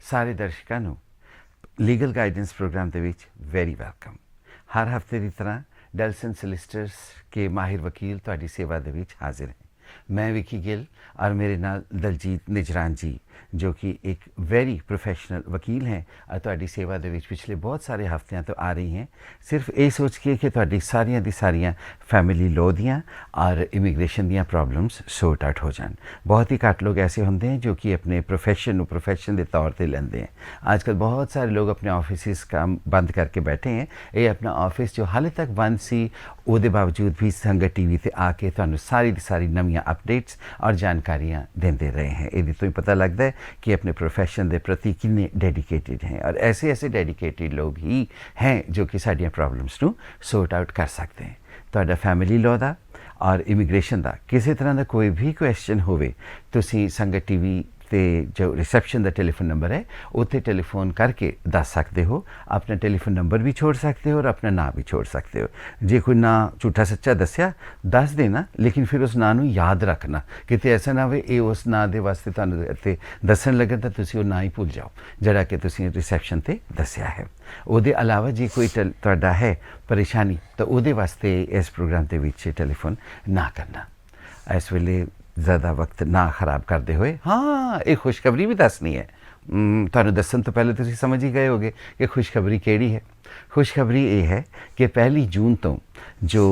ਸਾਰੇ ਦਰਸ਼ਕਾਂ ਨੂੰ ਲੀਗਲ ਗਾਈਡੈਂਸ ਪ੍ਰੋਗਰਾਮ ਦੇ ਵਿੱਚ ਵੈਰੀ ਵੈਲਕਮ। ਹਰ ਹਫਤੇ ਦੀ ਤਰ੍ਹਾਂ ਡੈਲਸਨ ਸੋਲਿਸਿਟਰਸ ਕੇ ਮਾਹਿਰ ਵਕੀਲ ਤੁਹਾਡੀ ਸੇਵਾ ਦੇ ਵਿੱਚ ਹਾਜ਼ਰ ਹੈ। मैं विकी गिल और मेरे नाल दलजीत निजरान जी जो कि एक वेरी प्रोफैशनल वकील हैं और तुहाडी सेवा दे विच पिछले बहुत सारे हफ्तियां तो आ रही हैं, सिर्फ ये सोच के कि तुहाडी सारियां दी सारियां फैमिली लॉ दियां और इमिग्रेशन दियां प्रॉब्लम्स सॉर्ट आउट हो जान। बहुत ही घट लोग ऐसे होंगे हैं जो कि अपने प्रोफैशन के तौर पर लेंदे हैं। आजकल बहुत सारे लोग अपने ऑफिस काम बंद करके बैठे हैं। ये अपना ऑफिस जो हाले तक बंद सी ਉਹਦੇ बावजूद भी संगत टीवी ਤੇ ਆ ਕੇ ਤੁਹਾਨੂੰ ਸਾਰੀ ਦੀ ਸਾਰੀ ਨਵੀਆਂ अपडेट्स और जानकारियाँ देते रहे हैं। ये तो ही पता लगता है कि अपने प्रोफैशन के प्रति कितने डेडिकेटेड हैं और ऐसे ऐसे डेडिकेटेड लोग ही हैं जो कि साडियां प्रॉब्लम्स नू सॉर्ट आउट कर सकते हैं। तो फैमिली लॉ का और इमिग्रेशन का किसी तरह का कोई भी क्वेश्चन होवे तुसी संगत टीवी तो जो रिसैप्शन का टेलीफोन नंबर है उत्थे टेलीफोन करके दस सकते हो। अपना टेलीफोन नंबर भी छोड़ सकते हो और अपना नाम भी छोड़ सकते हो। जे कोई ना झूठा सच्चा दसिया दस देना, लेकिन फिर उस नाम याद रखना किते ऐसा ना हो ये उस नाम के वास्ते तुहानूं इत्थे दसन लगे तो तुसीं वो ना ही भुल जाओ जिहड़ा कि तुसीं रिसैप्शन ते दसिया है। उहदे अलावा जे कोई तुहाडा है परेशानी तो उहदे वास्ते इस प्रोग्राम के विच टेलीफोन ना करना। इस वेले ज़्यादा वक्त ना खराब करते हुए हाँ एक खुशखबरी भी दसनी है। तुहानूं दसन तो पहले तुसीं समझ ही गए होगे कि खुशखबरी केड़ी है। खुशखबरी ये है कि 1 जून तो जो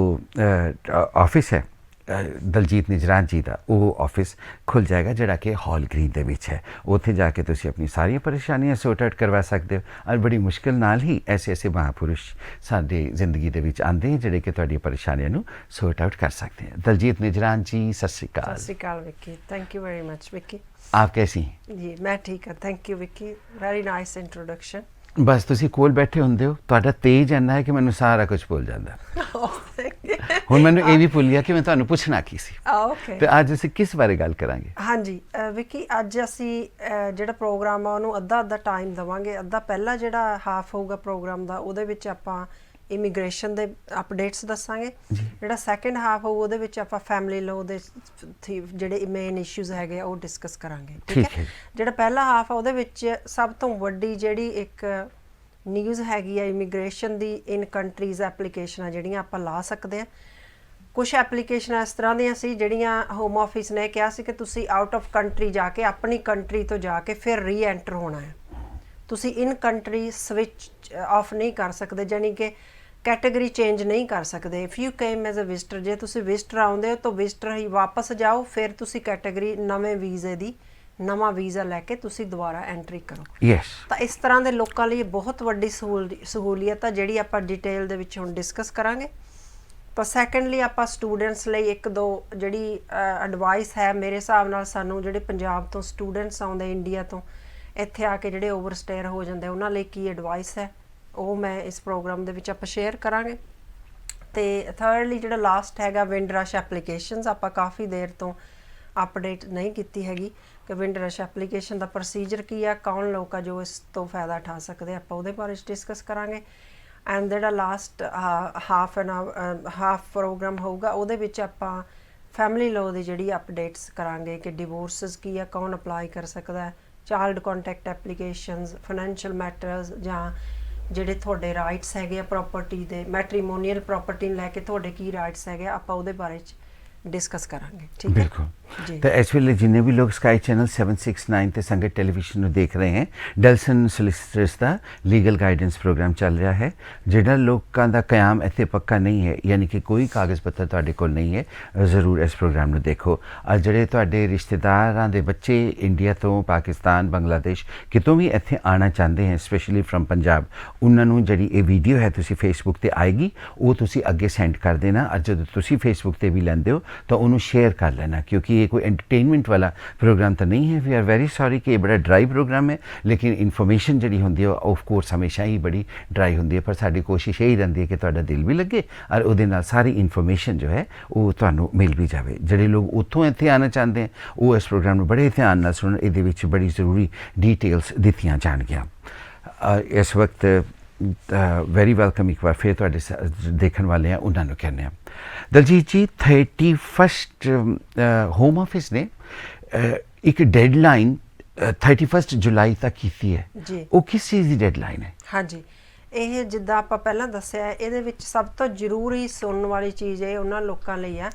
ऑफिस है दलजीत निजरान जी का वो ऑफिस खुल जाएगा जिहड़ा कि हॉल ग्रीन दे विच है। उत्थे जाके तुसीं अपनी सारी परेशानियां सॉर्ट आउट करवा सकते हो और बड़ी मुश्किल नाल ही ऐसे ऐसे महापुरुष साडी जिंदगी दे विच आंदे हैं जिहड़े कि तुहाडी परेशानियां नूं सॉर्ट आउट कर सकते हैं। दलजीत निजरान जी सत श्री अकाल। सत श्री अकाल Vicky, thank you very much Vicky. आप कैसी हैं? जी मैं ठीक हूँ, thank you Vicky, very nice introduction. बस तुसीं कोल बैठे होंदे हो तुहाडा तेज इन्ना है कि मैनूं सारा कुछ भुल जांदा। हुण मैनूं ये भी भुल गया कि मैं तुहानूं पुछना की सी। ओके ते अज असीं किस बारे गल करांगे? हाँ जी विक्की, अज असी जिहड़ा प्रोग्राम आ उहनूं अद्धा अद्धा टाइम देवांगे। अद्धा पहला जिहड़ा हाफ होਊਗਾ प्रोग्राम ਦਾ ਉਹਦੇ ਵਿੱਚ ਆਪਾਂ ਇਮੀਗ੍ਰੇਸ਼ਨ ਦੇ ਅਪਡੇਟਸ ਦੱਸਾਂਗੇ। ਜਿਹੜਾ ਸੈਕੰਡ ਹਾਫ ਹੋਊ ਉਹਦੇ ਵਿੱਚ ਆਪਾਂ ਫੈਮਿਲੀ ਲੋ ਦੇ ਜਿਹੜੇ ਮੇਨ ਇਸ਼ੂਜ਼ ਹੈਗੇ ਉਹ ਡਿਸਕਸ ਕਰਾਂਗੇ। ਠੀਕ ਹੈ। ਜਿਹੜਾ ਪਹਿਲਾ ਹਾਫ ਆ ਉਹਦੇ ਵਿੱਚ ਸਭ ਤੋਂ ਵੱਡੀ ਜਿਹੜੀ ਇੱਕ ਨਿਊਜ਼ ਹੈਗੀ ਆ ਇਮੀਗ੍ਰੇਸ਼ਨ ਦੀ ਇਨ ਕੰਟਰੀਜ਼ ਐਪਲੀਕੇਸ਼ਨਾਂ ਜਿਹੜੀਆਂ ਆਪਾਂ ਲਾ ਸਕਦੇ ਆ। ਕੁਝ ਐਪਲੀਕੇਸ਼ਨਾਂ ਇਸ ਤਰ੍ਹਾਂ ਦੀਆਂ ਸੀ ਜਿਹੜੀਆਂ ਹੋਮ ਆਫਿਸ ਨੇ ਕਿਹਾ ਸੀ ਕਿ ਤੁਸੀਂ ਆਊਟ ਆਫ ਕੰਟਰੀ ਜਾ ਕੇ ਆਪਣੀ ਕੰਟਰੀ ਤੋਂ ਜਾ ਕੇ ਫਿਰ ਰੀ ਐਂਟਰ ਹੋਣਾ ਹੈ। ਤੁਸੀਂ ਇਨ ਕੰਟਰੀ ਸਵਿਚ ਆਫ ਨਹੀਂ ਕਰ ਸਕਦੇ, ਜਾਨੀ ਕਿ कैटेगरी चेंज नहीं कर सकते। If you came as a visitor, जे तुसी विजिटर आउंदे हो तो विजिटर ही वापस जाओ, फिर तुसी कैटेगरी नवे वीज़े दी नवा वीज़ा लैके तुसी दोबारा एंट्री करो। यस तो इस तरह के लोगों लिए बहुत वड्डी सहूलियत है जिहड़ी आपां डिटेल दे विच हुण डिस्कस करांगे। तो सैकेंडली आपां स्टूडेंट्स लई एक दो जिहड़ी एडवाइस है मेरे हिसाब नाल सानूं जिहड़े पंजाब तो स्टूडेंट्स आउंदे इंडिया तो इत्थे आके जिहड़े ओवरस्टेयर हो जांदे उन्हां लई की एडवाइस है ਉਹ ਮੈਂ ਇਸ ਪ੍ਰੋਗਰਾਮ ਦੇ ਵਿੱਚ ਆਪਾਂ ਸ਼ੇਅਰ ਕਰਾਂਗੇ। ਤੇ ਥਰਡਲੀ ਜਿਹੜਾ ਲਾਸਟ ਹੈਗਾ ਵਿੰਡ ਰਸ਼ ਐਪਲੀਕੇਸ਼ਨਸ, ਆਪਾਂ ਕਾਫੀ ਦੇਰ ਤੋਂ ਅਪਡੇਟ ਨਹੀਂ ਕੀਤੀ ਹੈਗੀ ਕਿ ਵਿੰਡ ਰਸ਼ ਐਪਲੀਕੇਸ਼ਨ ਦਾ ਪ੍ਰੋਸੀਜਰ ਕੀ ਆ, ਕੌਣ ਲੋਕ ਆ ਜੋ ਇਸ ਤੋਂ ਫਾਇਦਾ ਉਠਾ ਸਕਦੇ, ਆਪਾਂ ਉਹਦੇ ਬਾਰੇ ਡਿਸਕਸ ਕਰਾਂਗੇ। ਐਂਡ ਜਿਹੜਾ ਲਾਸਟ ਹਾਫ ਪ੍ਰੋਗਰਾਮ ਹੋਊਗਾ ਉਹਦੇ ਵਿੱਚ ਆਪਾਂ ਫੈਮਿਲੀ ਲੋ ਦੀ ਜਿਹੜੀ ਅਪਡੇਟਸ ਕਰਾਂਗੇ ਕਿ ਡਿਵੋਰਸਿਸ ਕੀ ਆ, ਕੌਣ ਅਪਲਾਈ ਕਰ ਸਕਦਾ, child contact applications, financial matters ਜਾਂ ਜਿਹੜੇ ਤੁਹਾਡੇ ਰਾਈਟਸ ਹੈਗੇ ਆ ਪ੍ਰੋਪਰਟੀ ਦੇ, ਮੈਟਰੀਮੋਨੀਅਲ ਪ੍ਰੋਪਰਟੀ ਨੂੰ ਲੈ ਕੇ ਤੁਹਾਡੇ ਕੀ ਰਾਈਟਸ ਹੈਗੇ ਆਪਾਂ ਉਹਦੇ ਬਾਰੇ 'ਚ डिस्कस करांगे। ठीक है बिल्कुल जी। तो इस वेले जिन्हें भी लोग स्काई चैनल 769 ते संगत टेलीविजन देख रहे हैं, डेलसन सोलिसिटर्स का लीगल गाइडेंस प्रोग्राम चल रहा है। जिहड़ा लोगों का कयाम इत्थे पक्का नहीं है, यानी कि कोई कागज़ पत्तर तुहाडे कोल नहीं है, ज़रूर इस प्रोग्राम में देखो। और जिहड़े तुहाडे रिश्तेदारां दे बच्चे इंडिया तो पाकिस्तान बांग्लादेश कितों भी इत्थे आना चाहते हैं, स्पैशली फ्रॉम पंजाब, उन्होंने जिहड़ी ये वीडियो है तुसी फेसबुक ते आएगी वो तुसी अगे सेंड कर देना। और जो तुसी फेसबुक ते भी लैंदे हो तो उन्होंने शेयर कर लेना, क्योंकि ये कोई एंटरटेनमेंट वाला प्रोग्राम तो नहीं है। वी आर वेरी सॉरी कि ये बड़ा ड्राई प्रोग्राम है, लेकिन इन्फॉर्मेशन जी होंगी है ऑफ कोर्स हमेशा ही बड़ी ड्राई होंगी है, पर साड़ी कोशिश यही रहती है कि तुहाडा दिल भी लगे और उहदे नाल सारी इन्फॉर्मेशन जो है वो तुहानूं मिल भी जाए। जिहड़े लोग उत्थों इत्थे आना चाहते हैं वो इस प्रोग्राम में बड़े ध्यान नाल सुनन, इहदे विच बड़ी ज़रूरी डिटेल्स दित्तियां जाणगियां। इस वक्त वेरी वेलकम एक बार फिर तुहाडे देखने वाले हैं उन्होंने कहने हैं। दलजीत जी 31 होम ऑफिस ने एक डेडलाइन 31 ਜੁਲਾਈ ਤੱਕ ਕੀਤੀ ਹੈ ਜੀ। ਉਹ ਕਿਸ ਚੀਜ਼ ਦੀ ਡੈਡਲਾਈਨ ਹੈ? ਹਾਂਜੀ, ਇਹ ਜਿੱਦਾਂ ਆਪਾਂ ਪਹਿਲਾਂ ਦੱਸਿਆ ਇਹਦੇ ਵਿੱਚ ਸਭ ਤੋਂ ਜ਼ਰੂਰੀ ਸੁਣਨ ਵਾਲੀ ਚੀਜ਼ ਇਹ ਉਹਨਾਂ ਲੋਕਾਂ ਲਈ ਆ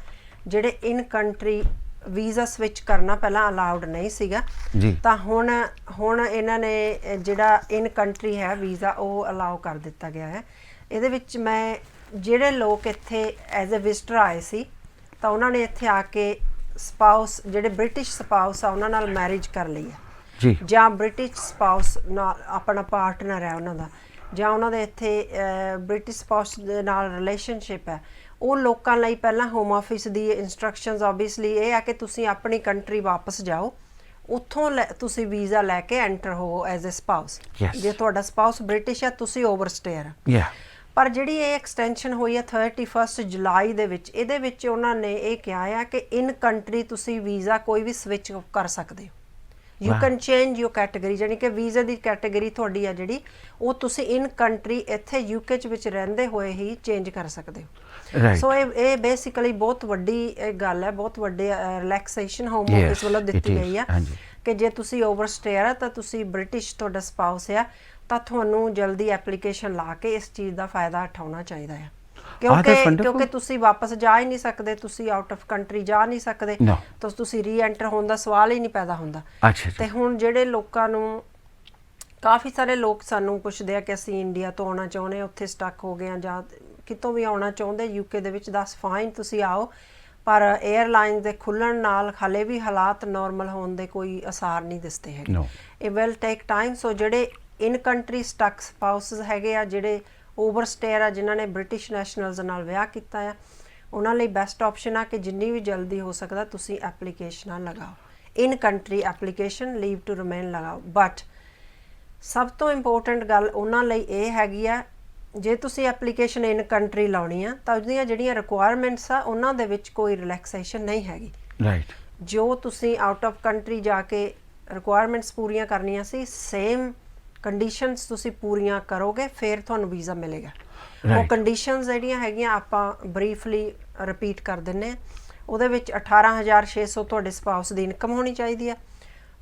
ਜਿਹੜੇ ਇਨ ਕੰਟਰੀ ਵੀਜ਼ਾ ਸਵਿਚ ਕਰਨਾ ਪਹਿਲਾਂ ਅਲਾਉਡ ਨਹੀਂ ਸੀਗਾ ਜੀ। ਤਾਂ ਹੁਣ ਇਹਨਾਂ ਨੇ ਜਿਹੜਾ ਇਨ ਕੰਟਰੀ ਹੈ ਵੀਜ਼ਾ ਉਹ ਅਲਾਉ ਕਰ ਦਿੱਤਾ ਗਿਆ ਹੈ। ਇਹਦੇ ਵਿੱਚ ਮੈਂ ਜਿਹੜੇ ਲੋਕ ਇੱਥੇ ਐਜ਼ ਅ ਵਿਜ਼ਟਰ ਆਏ ਸੀ ਤਾਂ ਉਹਨਾਂ ਨੇ ਇੱਥੇ ਆ ਕੇ ਸਪਾਊਸ ਜਿਹੜੇ ਬ੍ਰਿਟਿਸ਼ ਸਪਾਊਸ ਆ ਉਹਨਾਂ ਨਾਲ ਮੈਰਿਜ ਕਰ ਲਈ ਹੈ ਜੀ। ਜਾਂ ਬ੍ਰਿਟਿਸ਼ ਸਪਾਊਸ ਨਾਲ ਆਪਣਾ ਪਾਰਟਨਰ ਹੈ ਉਹਨਾਂ ਦਾ, ਜਾਂ ਉਹਨਾਂ ਦੇ ਇੱਥੇ ਬ੍ਰਿਟਿਸ਼ ਸਪਾਊਸ ਦੇ ਨਾਲ ਰਿਲੇਸ਼ਨਸ਼ਿਪ ਹੈ, ਉਹ ਲੋਕਾਂ ਲਈ ਪਹਿਲਾਂ ਹੋਮ ਆਫਿਸ ਦੀ ਇਨਸਟਰਕਸ਼ਨਸ ਆਬਵੀਅਸਲੀ ਇਹ ਆ ਕਿ ਤੁਸੀਂ ਆਪਣੀ ਕੰਟਰੀ ਵਾਪਸ ਜਾਓ, ਉੱਥੋਂ ਤੁਸੀਂ ਵੀਜ਼ਾ ਲੈ ਕੇ ਐਂਟਰ ਹੋ ਐਜ਼ ਅ ਸਪਾਊਸ। ਜੇ ਤੁਹਾਡਾ ਸਪਾਊਸ ਬ੍ਰਿਟਿਸ਼ ਹੈ ਤੁਸੀਂ ਓਵਰਸਟੇਅਰ ਆ। ਪਰ ਜਿਹੜੀ ਇਹ ਐਕਸਟੈਂਸ਼ਨ ਹੋਈ ਹੈ 31 ਜੁਲਾਈ ਦੇ ਵਿੱਚ, ਇਹਦੇ ਵਿੱਚ ਉਹਨਾਂ ਨੇ ਇਹ ਕਿਹਾ ਆ ਕਿ ਇਨ ਕੰਟਰੀ ਤੁਸੀਂ ਵੀਜ਼ਾ ਕੋਈ ਵੀ ਸਵਿਚ ਕਰ ਸਕਦੇ ਹੋ। You can change your category, ਜਾਨੀ ਕਿ ਵੀਜ਼ਾ ਦੀ ਕੈਟੇਗਰੀ ਤੁਹਾਡੀ ਆ ਜਿਹੜੀ ਉਹ ਤੁਸੀਂ ਇਨ ਕੰਟਰੀ ਇੱਥੇ ਯੂਕੇ ਚ ਵਿੱਚ ਰਹਿੰਦੇ ਹੋਏ ਹੀ ਚੇਂਜ ਕਰ ਸਕਦੇ ਹੋ। ਸੋ ਇਹ ਬੇਸਿਕਲੀ ਬਹੁਤ ਵੱਡੀ ਗੱਲ ਹੈ, ਬਹੁਤ ਵੱਡੀ ਰਿਲੈਕਸੇਸ਼ਨ ਹੋਮ ਆਫਿਸ ਵੱਲੋਂ ਦਿੱਤੀ ਗਈ ਆ ਕਿ ਜੇ ਤੁਸੀਂ ਓਵਰਸਟੇਅਰ ਆ ਤਾਂ ਤੁਸੀਂ ਬ੍ਰਿਟਿਸ਼ ਤੁਹਾਡਾ ਸਪਾਊਸ ਆ ਤਾਂ ਤੁਹਾਨੂੰ ਜਲਦੀ ਐਪਲੀਕੇਸ਼ਨ ਲਾ ਕੇ ਇਸ ਚੀਜ਼ ਦਾ ਫਾਇਦਾ ਉਠਾਉਣਾ ਚਾਹੀਦਾ ਹੈ ਕਿਉਂਕਿ ਤੁਸੀਂ ਵਾਪਸ ਜਾ ਹੀ ਨਹੀਂ ਸਕਦੇ, ਤੁਸੀਂ ਆਊਟ ਆਫ ਕੰਟਰੀ ਜਾ ਨਹੀਂ ਸਕਦੇ, ਤਾਂ ਤੁਸੀਂ ਰੀ ਐਂਟਰ ਹੋਣ ਦਾ ਸਵਾਲ ਹੀ ਨਹੀਂ ਪੈਦਾ ਹੁੰਦਾ। ਤੇ ਹੁਣ ਜਿਹੜੇ ਲੋਕਾਂ ਨੂੰ ਕਾਫੀ ਸਾਰੇ ਲੋਕ ਸਾਨੂੰ ਪੁੱਛਦੇ ਆ ਕਿ ਅਸੀਂ ਇੰਡੀਆ ਤੋਂ ਆਉਣਾ ਚਾਹੁੰਦੇ ਹਾਂ, ਉੱਥੇ ਸਟਕ ਹੋ ਗਏ ਆ ਜਾਂ ਕਿਤੋਂ ਵੀ ਆਉਣਾ ਚਾਹੁੰਦੇ ਯੂਕੇ ਦੇ ਵਿੱਚ, ਦੱਸ ਫਾਈਨ ਤੁਸੀਂ ਆਓ, ਪਰ 에ਅਰਲਾਈਨ ਦੇ ਖੁੱਲਣ ਨਾਲ ਹਾਲੇ ਵੀ ਹਾਲਾਤ ਨਾਰਮਲ ਹੋਣ ਦੇ ਕੋਈ ਅਸਾਰ ਨਹੀਂ ਦਿਸਦੇ ਹੈਗੇ। ਇਹ ਵਿਲ ਟੇਕ ਟਾਈਮ। ਸੋ ਜਿਹੜੇ ਇਨ ਕੰਟਰੀ ਸਟਕ ਸਪਾਊਸਸ ਹੈਗੇ ਆ, ਜਿਹੜੇ ਓਵਰਸਟੇਅਰ ਆ, ਜਿਨ੍ਹਾਂ ਨੇ ਬ੍ਰਿਟਿਸ਼ ਨੈਸ਼ਨਲਸ ਨਾਲ ਵਿਆਹ ਕੀਤਾ ਆ, ਉਹਨਾਂ ਲਈ ਬੈਸਟ ਆਪਸ਼ਨ ਆ ਕਿ ਜਿੰਨੀ ਵੀ ਜਲਦੀ ਹੋ ਸਕਦਾ ਤੁਸੀਂ ਐਪਲੀਕੇਸ਼ਨਾਂ ਲਗਾਓ, in country application leave to remain ਲਗਾਓ। ਬਟ ਸਭ ਤੋਂ ਇੰਪੋਰਟੈਂਟ ਗੱਲ ਉਹਨਾਂ ਲਈ ਇਹ ਹੈਗੀ ਆ, ਜੇ ਤੁਸੀਂ ਐਪਲੀਕੇਸ਼ਨ ਇਨ ਕੰਟਰੀ ਲਾਉਣੀ ਆ ਤਾਂ ਉਹਦੀਆਂ ਜਿਹੜੀਆਂ ਰਿਕੁਆਇਰਮੈਂਟਸ ਆ ਉਹਨਾਂ ਦੇ ਵਿੱਚ ਕੋਈ ਰਿਲੈਕਸੇਸ਼ਨ ਨਹੀਂ ਹੈਗੀ। ਜੋ ਤੁਸੀਂ ਆਊਟ ਆਫ ਕੰਟਰੀ ਜਾ ਕੇ ਰਿਕੁਆਇਰਮੈਂਟਸ ਪੂਰੀਆਂ ਕਰਨੀਆਂ ਸੀ, ਸੇਮ ਕੰਡੀਸ਼ਨਸ ਤੁਸੀਂ ਪੂਰੀਆਂ ਕਰੋਗੇ ਫਿਰ ਤੁਹਾਨੂੰ ਵੀਜ਼ਾ ਮਿਲੇਗਾ। ਉਹ ਕੰਡੀਸ਼ਨਸ ਜਿਹੜੀਆਂ ਹੈਗੀਆਂ ਆਪਾਂ ਬਰੀਫਲੀ ਰਿਪੀਟ ਕਰ ਦਿੰਨੇ ਆ। ਉਹਦੇ ਵਿੱਚ 18,600 ਤੁਹਾਡੇ ਸਪਾਊਸ ਦੀ ਇਨਕਮ ਹੋਣੀ ਚਾਹੀਦੀ ਹੈ,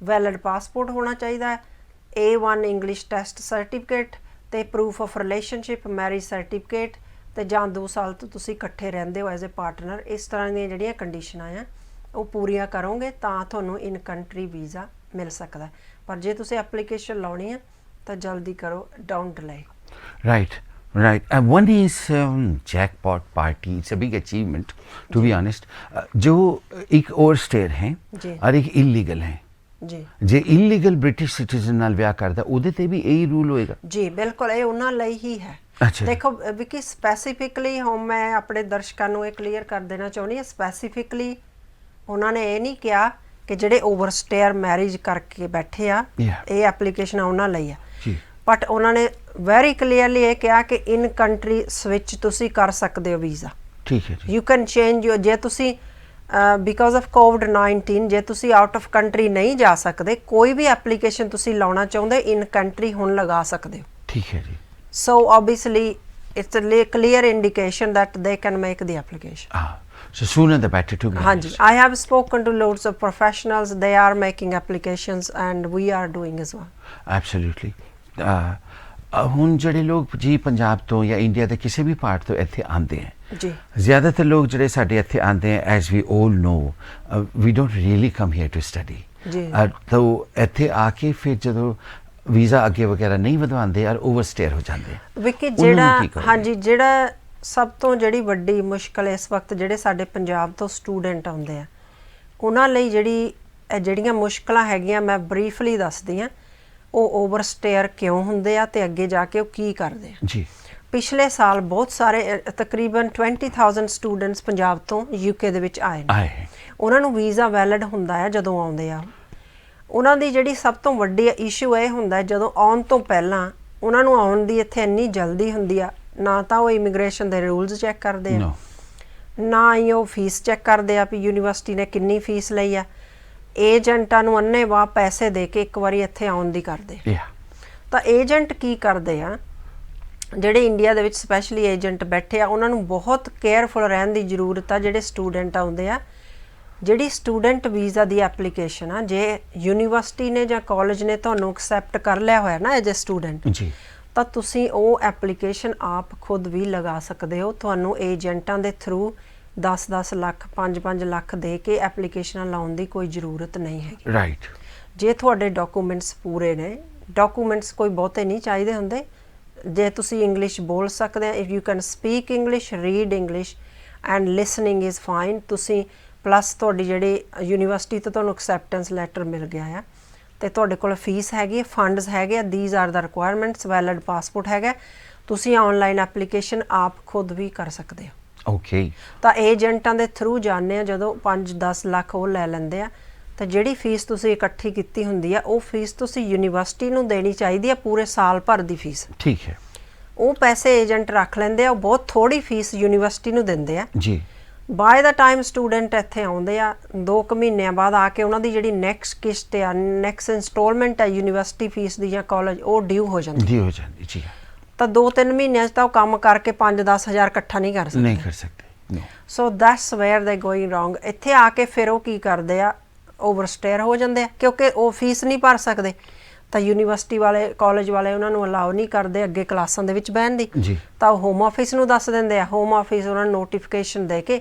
ਵੈਲਿਡ ਪਾਸਪੋਰਟ ਹੋਣਾ ਚਾਹੀਦਾ ਹੈ, A1 ਇੰਗਲਿਸ਼ ਟੈਸਟ ਸਰਟੀਫਿਕੇਟ ਤੇ proof of relationship marriage certificate, ਤੇ ਜਾਂ 2 ਸਾਲ ਤੋਂ ਤੁਸੀਂ ਇਕੱਠੇ ਰਹਿੰਦੇ ਹੋ ਐਜ਼ ਅ ਪਾਰਟਨਰ। ਇਸ ਤਰ੍ਹਾਂ ਦੀਆਂ ਜਿਹੜੀਆਂ ਕੰਡੀਸ਼ਨਾਂ ਆ ਉਹ ਪੂਰੀਆਂ ਕਰੋਗੇ ਤਾਂ ਤੁਹਾਨੂੰ ਇਨ ਕੰਟਰੀ ਵੀਜ਼ਾ ਮਿਲ ਸਕਦਾ। ਪਰ ਜੇ ਤੁਸੀਂ ਐਪਲੀਕੇਸ਼ਨ ਲਾਉਣੀ ਹੈ ਤਾਂ ਜਲਦੀ ਕਰੋ, don't delay. Right. One is jackpot party. It's a big achievement, to be honest. जो एक ओवरस्टेयर हैं और एक इलीगल हैं ਜੀ, ਜੇ ਇਲੀਗਲ ਬ੍ਰਿਟਿਸ਼ ਸਿਟੀਜ਼ਨ ਨਾਲ ਵਿਆਹ ਕਰਦਾ ਉਹਦੇ ਤੇ ਵੀ ਇਹੀ ਰੂਲ ਹੋਏਗਾ? ਜੀ ਬਿਲਕੁਲ, ਇਹ ਉਹਨਾਂ ਲਈ ਹੀ ਹੈ। ਦੇਖੋ ਵਿਕੀ, ਸਪੈਸੀਫਿਕਲੀ ਹੁਣ ਮੈਂ ਆਪਣੇ ਦਰਸ਼ਕਾਂ ਨੂੰ ਇਹ ਕਲੀਅਰ ਕਰ ਦੇਣਾ ਚਾਹੁੰਦੀ ਹਾਂ, ਸਪੈਸੀਫਿਕਲੀ ਉਹਨਾਂ ਨੇ ਇਹ ਨਹੀਂ ਕਿਹਾ ਕਿ ਜਿਹੜੇ ਓਵਰਸਟੇਅਰ ਮੈਰਿਜ ਕਰਕੇ ਬੈਠੇ ਆ ਇਹ ਐਪਲੀਕੇਸ਼ਨ ਉਹਨਾਂ ਲਈ ਆ, ਬਟ ਉਹਨਾਂ ਨੇ ਵੈਰੀ ਕਲੀਅਰਲੀ ਇਹ ਕਿਹਾ ਕਿ ਇਨ ਕੰਟਰੀ ਸਵਿਚ ਤੁਸੀਂ ਕਰ ਸਕਦੇ ਹੋ ਵੀਜ਼ਾ। ਠੀਕ ਹੈ ਜੀ। ਯੂ ਕੈਨ ਚੇਂਜ ਯੂਰ, ਜੇ ਤੁਸੀਂ ਬਿਕਾਜ਼ ਆਫ COVID-19 ਜੇ ਤੁਸੀਂ ਆਊਟ ਆਫ ਕੰਟਰੀ ਨਹੀਂ ਜਾ ਸਕਦੇ, ਕੋਈ ਵੀ ਐਪਲੀਕੇਸ਼ਨ ਤੁਸੀਂ ਲਾਉਣਾ ਚਾਹੁੰਦੇ ਇਨ ਕੰਟਰੀ ਹੁਣ ਲਗਾ ਸਕਦੇ ਹੋ। ਠੀਕ ਹੈ ਜੀ। ਸੋ obviously it's a clear indication that they can make the application. So sooner the better, to be honest. Hanji, I have spoken to loads of professionals, they are making applications and we are doing as well. Absolutely. ਹੁਣ ਜਿਹੜੇ ਲੋਕ ਜੀ ਪੰਜਾਬ ਤੋਂ ਜਾਂ India ਦੇ ਕਿਸੇ ਵੀ part ਤੋਂ ਇੱਥੇ ਆਉਂਦੇ ਹੈ ਜੀ, ਜ਼ਿਆਦਾਤਰ ਲੋਕ ਜਿਹੜੇ ਸਾਡੇ ਇੱਥੇ ਆਉਂਦੇ ਹੈ, as we all know, we don't really come here to study ਜੀ। ਤਾਂ ਇੱਥੇ ਆ ਕੇ ਫਿਰ ਜਦੋਂ ਵੀਜ਼ਾ ਅੱਗੇ ਵਗੈਰਾ ਨਹੀਂ ਵਧਵਾਉਂਦੇ ਔਰ ਓਵਰਸਟੇਅਰ ਹੋ ਜਾਂਦੇ। ਵਿਕੀ, ਜਿਹੜਾ ਹਾਂਜੀ, ਜਿਹੜਾ ਸਭ ਤੋਂ ਜਿਹੜੀ ਵੱਡੀ ਮੁਸ਼ਕਲ ਇਸ ਵਕਤ ਜਿਹੜੇ ਸਾਡੇ ਪੰਜਾਬ ਤੋਂ ਸਟੂਡੈਂਟ ਆਉਂਦੇ ਆ ਉਹਨਾਂ ਲਈ ਜਿਹੜੀਆਂ ਮੁਸ਼ਕਲਾਂ ਹੈਗੀਆਂ ਮੈਂ ਬਰੀਫਲੀ ਦੱਸਦੀ ਹਾਂ। ਉਹ ਓਵਰਸਟੇਅਰ ਕਿਉਂ ਹੁੰਦੇ ਆ ਤੇ ਅੱਗੇ ਜਾ ਕੇ ਉਹ ਕੀ ਕਰਦੇ ਆ ਜੀ। ਪਿਛਲੇ ਸਾਲ ਬਹੁਤ ਸਾਰੇ ਤਕਰੀਬਨ 20,000 ਸਟੂਡੈਂਟਸ ਪੰਜਾਬ ਤੋਂ ਯੂਕੇ ਦੇ ਵਿੱਚ ਆਏ ਨੇ। ਉਹਨਾਂ ਨੂੰ ਵੀਜ਼ਾ ਵੈਲਿਡ ਹੁੰਦਾ ਹੈ ਜਦੋਂ ਆਉਂਦੇ ਆ। ਉਹਨਾਂ ਦੀ ਜਿਹੜੀ ਸਭ ਤੋਂ ਵੱਡੀ ਇਸ਼ੂ ਇਹ ਹੁੰਦਾ ਜਦੋਂ ਆਉਣ ਤੋਂ ਪਹਿਲਾਂ ਉਹਨਾਂ ਨੂੰ ਆਉਣ ਦੀ ਇੱਥੇ ਇੰਨੀ ਜਲਦੀ ਹੁੰਦੀ ਆ, ਨਾ ਤਾਂ ਉਹ ਇਮੀਗ੍ਰੇਸ਼ਨ ਦੇ ਰੂਲਸ ਚੈੱਕ ਕਰਦੇ ਆ, ਨਾ ਹੀ ਉਹ ਫੀਸ ਚੈੱਕ ਕਰਦੇ ਆ ਵੀ ਯੂਨੀਵਰਸਿਟੀ ਨੇ ਕਿੰਨੀ ਫੀਸ ਲਈ ਆ। ਏਜੰਟਾਂ ਨੂੰ ਅੰਨ੍ਹੇਵਾਹ ਪੈਸੇ ਦੇ ਕੇ ਇੱਕ ਵਾਰੀ ਇੱਥੇ ਆਉਣ ਦੀ ਕਰਦੇ। ਤਾਂ ਏਜੰਟ ਕੀ ਕਰਦੇ ਆ, ਜਿਹੜੇ ਇੰਡੀਆ ਦੇ ਵਿੱਚ ਸਪੈਸ਼ਲੀ ਏਜੰਟ ਬੈਠੇ ਆ, ਉਹਨਾਂ ਨੂੰ ਬਹੁਤ ਕੇਅਰਫੁਲ ਰਹਿਣ ਦੀ ਜ਼ਰੂਰਤ ਆ। ਜਿਹੜੇ ਸਟੂਡੈਂਟ ਆਉਂਦੇ ਆ ਜਿਹੜੀ ਸਟੂਡੈਂਟ ਵੀਜ਼ਾ ਦੀ ਐਪਲੀਕੇਸ਼ਨ ਆ, ਜੇ ਯੂਨੀਵਰਸਿਟੀ ਨੇ ਜਾਂ ਕਾਲਜ ਨੇ ਤੁਹਾਨੂੰ ਐਕਸੈਪਟ ਕਰ ਲਿਆ ਹੋਇਆ ਨਾ ਐਜ਼ ਅ ਸਟੂਡੈਂਟ, ਜੀ ਤਾਂ ਤੁਸੀਂ ਉਹ ਐਪਲੀਕੇਸ਼ਨ ਆਪ ਖੁਦ ਵੀ ਲਗਾ ਸਕਦੇ ਹੋ। ਤੁਹਾਨੂੰ ਏਜੰਟਾਂ ਦੇ ਥਰੂ 10-10 ਲੱਖ 5-5 ਲੱਖ ਦੇ ਕੇ ਐਪਲੀਕੇਸ਼ਨਾਂ ਲਾਉਣ ਦੀ ਕੋਈ ਜ਼ਰੂਰਤ ਨਹੀਂ ਹੈਗੀ। ਰਾਈਟ। ਜੇ ਤੁਹਾਡੇ ਡਾਕੂਮੈਂਟਸ ਪੂਰੇ ਨੇ, ਡਾਕੂਮੈਂਟਸ ਕੋਈ ਬਹੁਤੇ ਨਹੀਂ ਚਾਹੀਦੇ ਹੁੰਦੇ, ਜੇ ਤੁਸੀਂ ਇੰਗਲਿਸ਼ ਬੋਲ ਸਕਦੇ ਆ, if you can speak English, read English and listening is fine, ਤੁਸੀਂ ਪਲੱਸ ਤੁਹਾਡੀ ਜਿਹੜੀ ਯੂਨੀਵਰਸਿਟੀ ਤੋਂ ਤੁਹਾਨੂੰ ਐਕਸੈਪਟੈਂਸ ਲੈਟਰ ਮਿਲ ਗਿਆ ਆ, ਤੇ ਤੁਹਾਡੇ ਕੋਲ ਫੀਸ ਹੈਗੀ, ਫੰਡਸ ਹੈਗੇ, these are the requirements, valid passport ਹੈਗਾ, ਤੁਸੀਂ ਆਨਲਾਈਨ ਐਪਲੀਕੇਸ਼ਨ ਆਪ ਖੁਦ ਵੀ ਕਰ ਸਕਦੇ ਹੋ। ਓਕੇ। ਤਾਂ ਏਜੰਟਾਂ ਦੇ ਥਰੂ ਜਾਂਦੇ ਆ ਜਦੋਂ 5-10 ਲੱਖ ਉਹ ਲੈ ਲੈਂਦੇ ਆ, ਤਾਂ ਜਿਹੜੀ ਫੀਸ ਤੁਸੀਂ ਇਕੱਠੀ ਕੀਤੀ ਹੁੰਦੀ ਆ ਉਹ ਫੀਸ ਤੁਸੀਂ ਯੂਨੀਵਰਸਿਟੀ ਨੂੰ ਦੇਣੀ ਚਾਹੀਦੀ ਆ, ਪੂਰੇ ਸਾਲ ਭਰ ਦੀ ਫੀਸ। ਠੀਕ ਹੈ। ਉਹ ਪੈਸੇ ਏਜੰਟ ਰੱਖ ਲੈਂਦੇ ਆ, ਉਹ ਬਹੁਤ ਥੋੜੀ ਫੀਸ ਯੂਨੀਵਰਸਿਟੀ ਨੂੰ ਦਿੰਦੇ ਆ। ਜੀ। ਬਾਏ ਦਾ ਟਾਈਮ ਸਟੂਡੈਂਟ ਇੱਥੇ ਆਉਂਦੇ ਆ 2 ਕੁ ਮਹੀਨਿਆਂ ਬਾਅਦ ਆ ਕੇ ਉਹਨਾਂ ਦੀ ਜਿਹੜੀ ਨੈਕਸਟ ਕਿਸ਼ਤ ਆ, ਨੈਕਸਟ ਇੰਸਟਾਲਮੈਂਟ ਆ ਯੂਨੀਵਰਸਿਟੀ ਫੀਸ ਦੀ ਜਾਂ ਕਾਲਜ, ਉਹ ਡਿਊ ਹੋ ਜਾਂਦੀ। ਜੀ। ਤਾਂ 2-3 ਮਹੀਨਿਆਂ 'ਚ ਤਾਂ ਉਹ ਕੰਮ ਕਰਕੇ 5-10 ਹਜ਼ਾਰ ਇਕੱਠਾ ਨਹੀਂ ਕਰ ਸਕਦੇ। ਸੋ ਦੈਟਸ ਵੇਅਰ ਦੇ ਗੋਇੰਗ ਰੋਂਗ। ਇੱਥੇ ਆ ਕੇ ਫਿਰ ਉਹ ਕੀ ਕਰਦੇ ਆ, ਓਵਰਸਟੇਅਰ ਹੋ ਜਾਂਦੇ ਆ, ਕਿਉਂਕਿ ਉਹ ਫੀਸ ਨਹੀਂ ਭਰ ਸਕਦੇ, ਤਾਂ ਯੂਨੀਵਰਸਿਟੀ ਵਾਲੇ ਕਾਲਜ ਵਾਲੇ ਉਹਨਾਂ ਨੂੰ ਅਲਾਉ ਨਹੀਂ ਕਰਦੇ ਅੱਗੇ ਕਲਾਸਾਂ ਦੇ ਵਿੱਚ ਬਹਿਣ ਦੀ। ਤਾਂ ਉਹ ਹੋਮ ਆਫਿਸ ਨੂੰ ਦੱਸ ਦਿੰਦੇ ਆ, ਹੋਮ ਆਫਿਸ ਉਹਨਾਂ ਨੂੰ ਨੋਟੀਫਿਕੇਸ਼ਨ ਦੇ ਕੇ,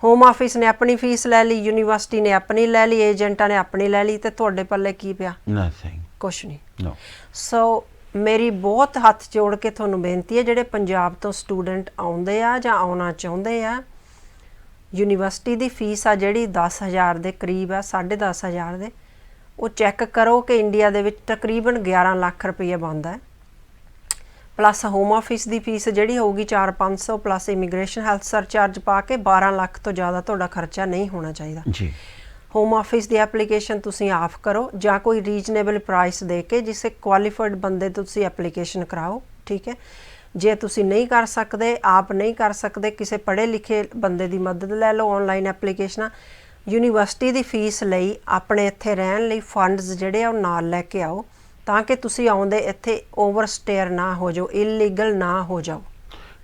ਹੋਮ ਆਫਿਸ ਨੇ ਆਪਣੀ ਫੀਸ ਲੈ ਲਈ, ਯੂਨੀਵਰਸਿਟੀ ਨੇ ਆਪਣੀ ਲੈ ਲਈ, ਏਜੰਟਾਂ ਨੇ ਆਪਣੀ ਲੈ ਲਈ, ਤੇ ਤੁਹਾਡੇ ਪੱਲੇ ਕੀ ਪਿਆ? ਨਥਿੰਗ, ਕੁਛ ਨਹੀਂ। ਸੋ ਮੇਰੀ ਬਹੁਤ ਹੱਥ ਜੋੜ ਕੇ ਤੁਹਾਨੂੰ ਬੇਨਤੀ ਹੈ, ਜਿਹੜੇ ਪੰਜਾਬ ਤੋਂ ਸਟੂਡੈਂਟ ਆਉਂਦੇ ਆ ਜਾਂ ਆਉਣਾ ਚਾਹੁੰਦੇ ਆ, ਯੂਨੀਵਰਸਿਟੀ ਦੀ ਫੀਸ ਆ ਜਿਹੜੀ 10,000 ਦੇ ਕਰੀਬ ਆ, 10,500 ਦੇ, ਉਹ ਚੈੱਕ ਕਰੋ ਕਿ ਇੰਡੀਆ ਦੇ ਵਿੱਚ ਤਕਰੀਬਨ 11 ਲੱਖ ਰੁਪਈਆ ਬਣਦਾ ਹੈ, ਪਲੱਸ ਹੋਮ ਆਫਿਸ ਦੀ ਫੀਸ ਜਿਹੜੀ ਹੋਊਗੀ 400-500, ਪਲੱਸ ਇਮੀਗ੍ਰੇਸ਼ਨ ਹੈਲਥ ਸਰਚਾਰਜ ਪਾ ਕੇ 12 ਲੱਖ ਤੋਂ ਜ਼ਿਆਦਾ ਤੁਹਾਡਾ ਖਰਚਾ ਨਹੀਂ ਹੋਣਾ ਚਾਹੀਦਾ। ਜੀ। ਹੋਮ ਆਫਿਸ ਦੀ ਐਪਲੀਕੇਸ਼ਨ ਤੁਸੀਂ ਆਪ ਕਰੋ ਜਾਂ ਕੋਈ ਰੀਜ਼ਨੇਬਲ ਪ੍ਰਾਈਸ ਦੇ ਕੇ ਜਿਸੇ ਕੁਆਲੀਫਾਈਡ ਬੰਦੇ ਤੋਂ ਤੁਸੀਂ ਐਪਲੀਕੇਸ਼ਨ ਕਰਾਓ। ਠੀਕ ਹੈ। ਜੇ ਤੁਸੀਂ ਨਹੀਂ ਕਰ ਸਕਦੇ, ਆਪ ਨਹੀਂ ਕਰ ਸਕਦੇ, ਕਿਸੇ ਪੜ੍ਹੇ ਲਿਖੇ ਬੰਦੇ ਦੀ ਮਦਦ ਲੈ ਲਓ। ਆਨਲਾਈਨ ਐਪਲੀਕੇਸ਼ਨਾਂ ਯੂਨੀਵਰਸਿਟੀ ਦੀ ਫੀਸ ਲਈ, ਆਪਣੇ ਇੱਥੇ ਰਹਿਣ ਲਈ ਫੰਡਸ ਜਿਹੜੇ ਆ ਉਹ ਨਾਲ ਲੈ ਕੇ ਆਓ, ਤਾਂ ਕਿ ਤੁਸੀਂ ਆਉਂਦੇ ਇੱਥੇ ਓਵਰਸਟੇਅਰ ਨਾ ਹੋ ਜਾਓ, ਇਲੀਗਲ ਨਾ ਹੋ ਜਾਓ।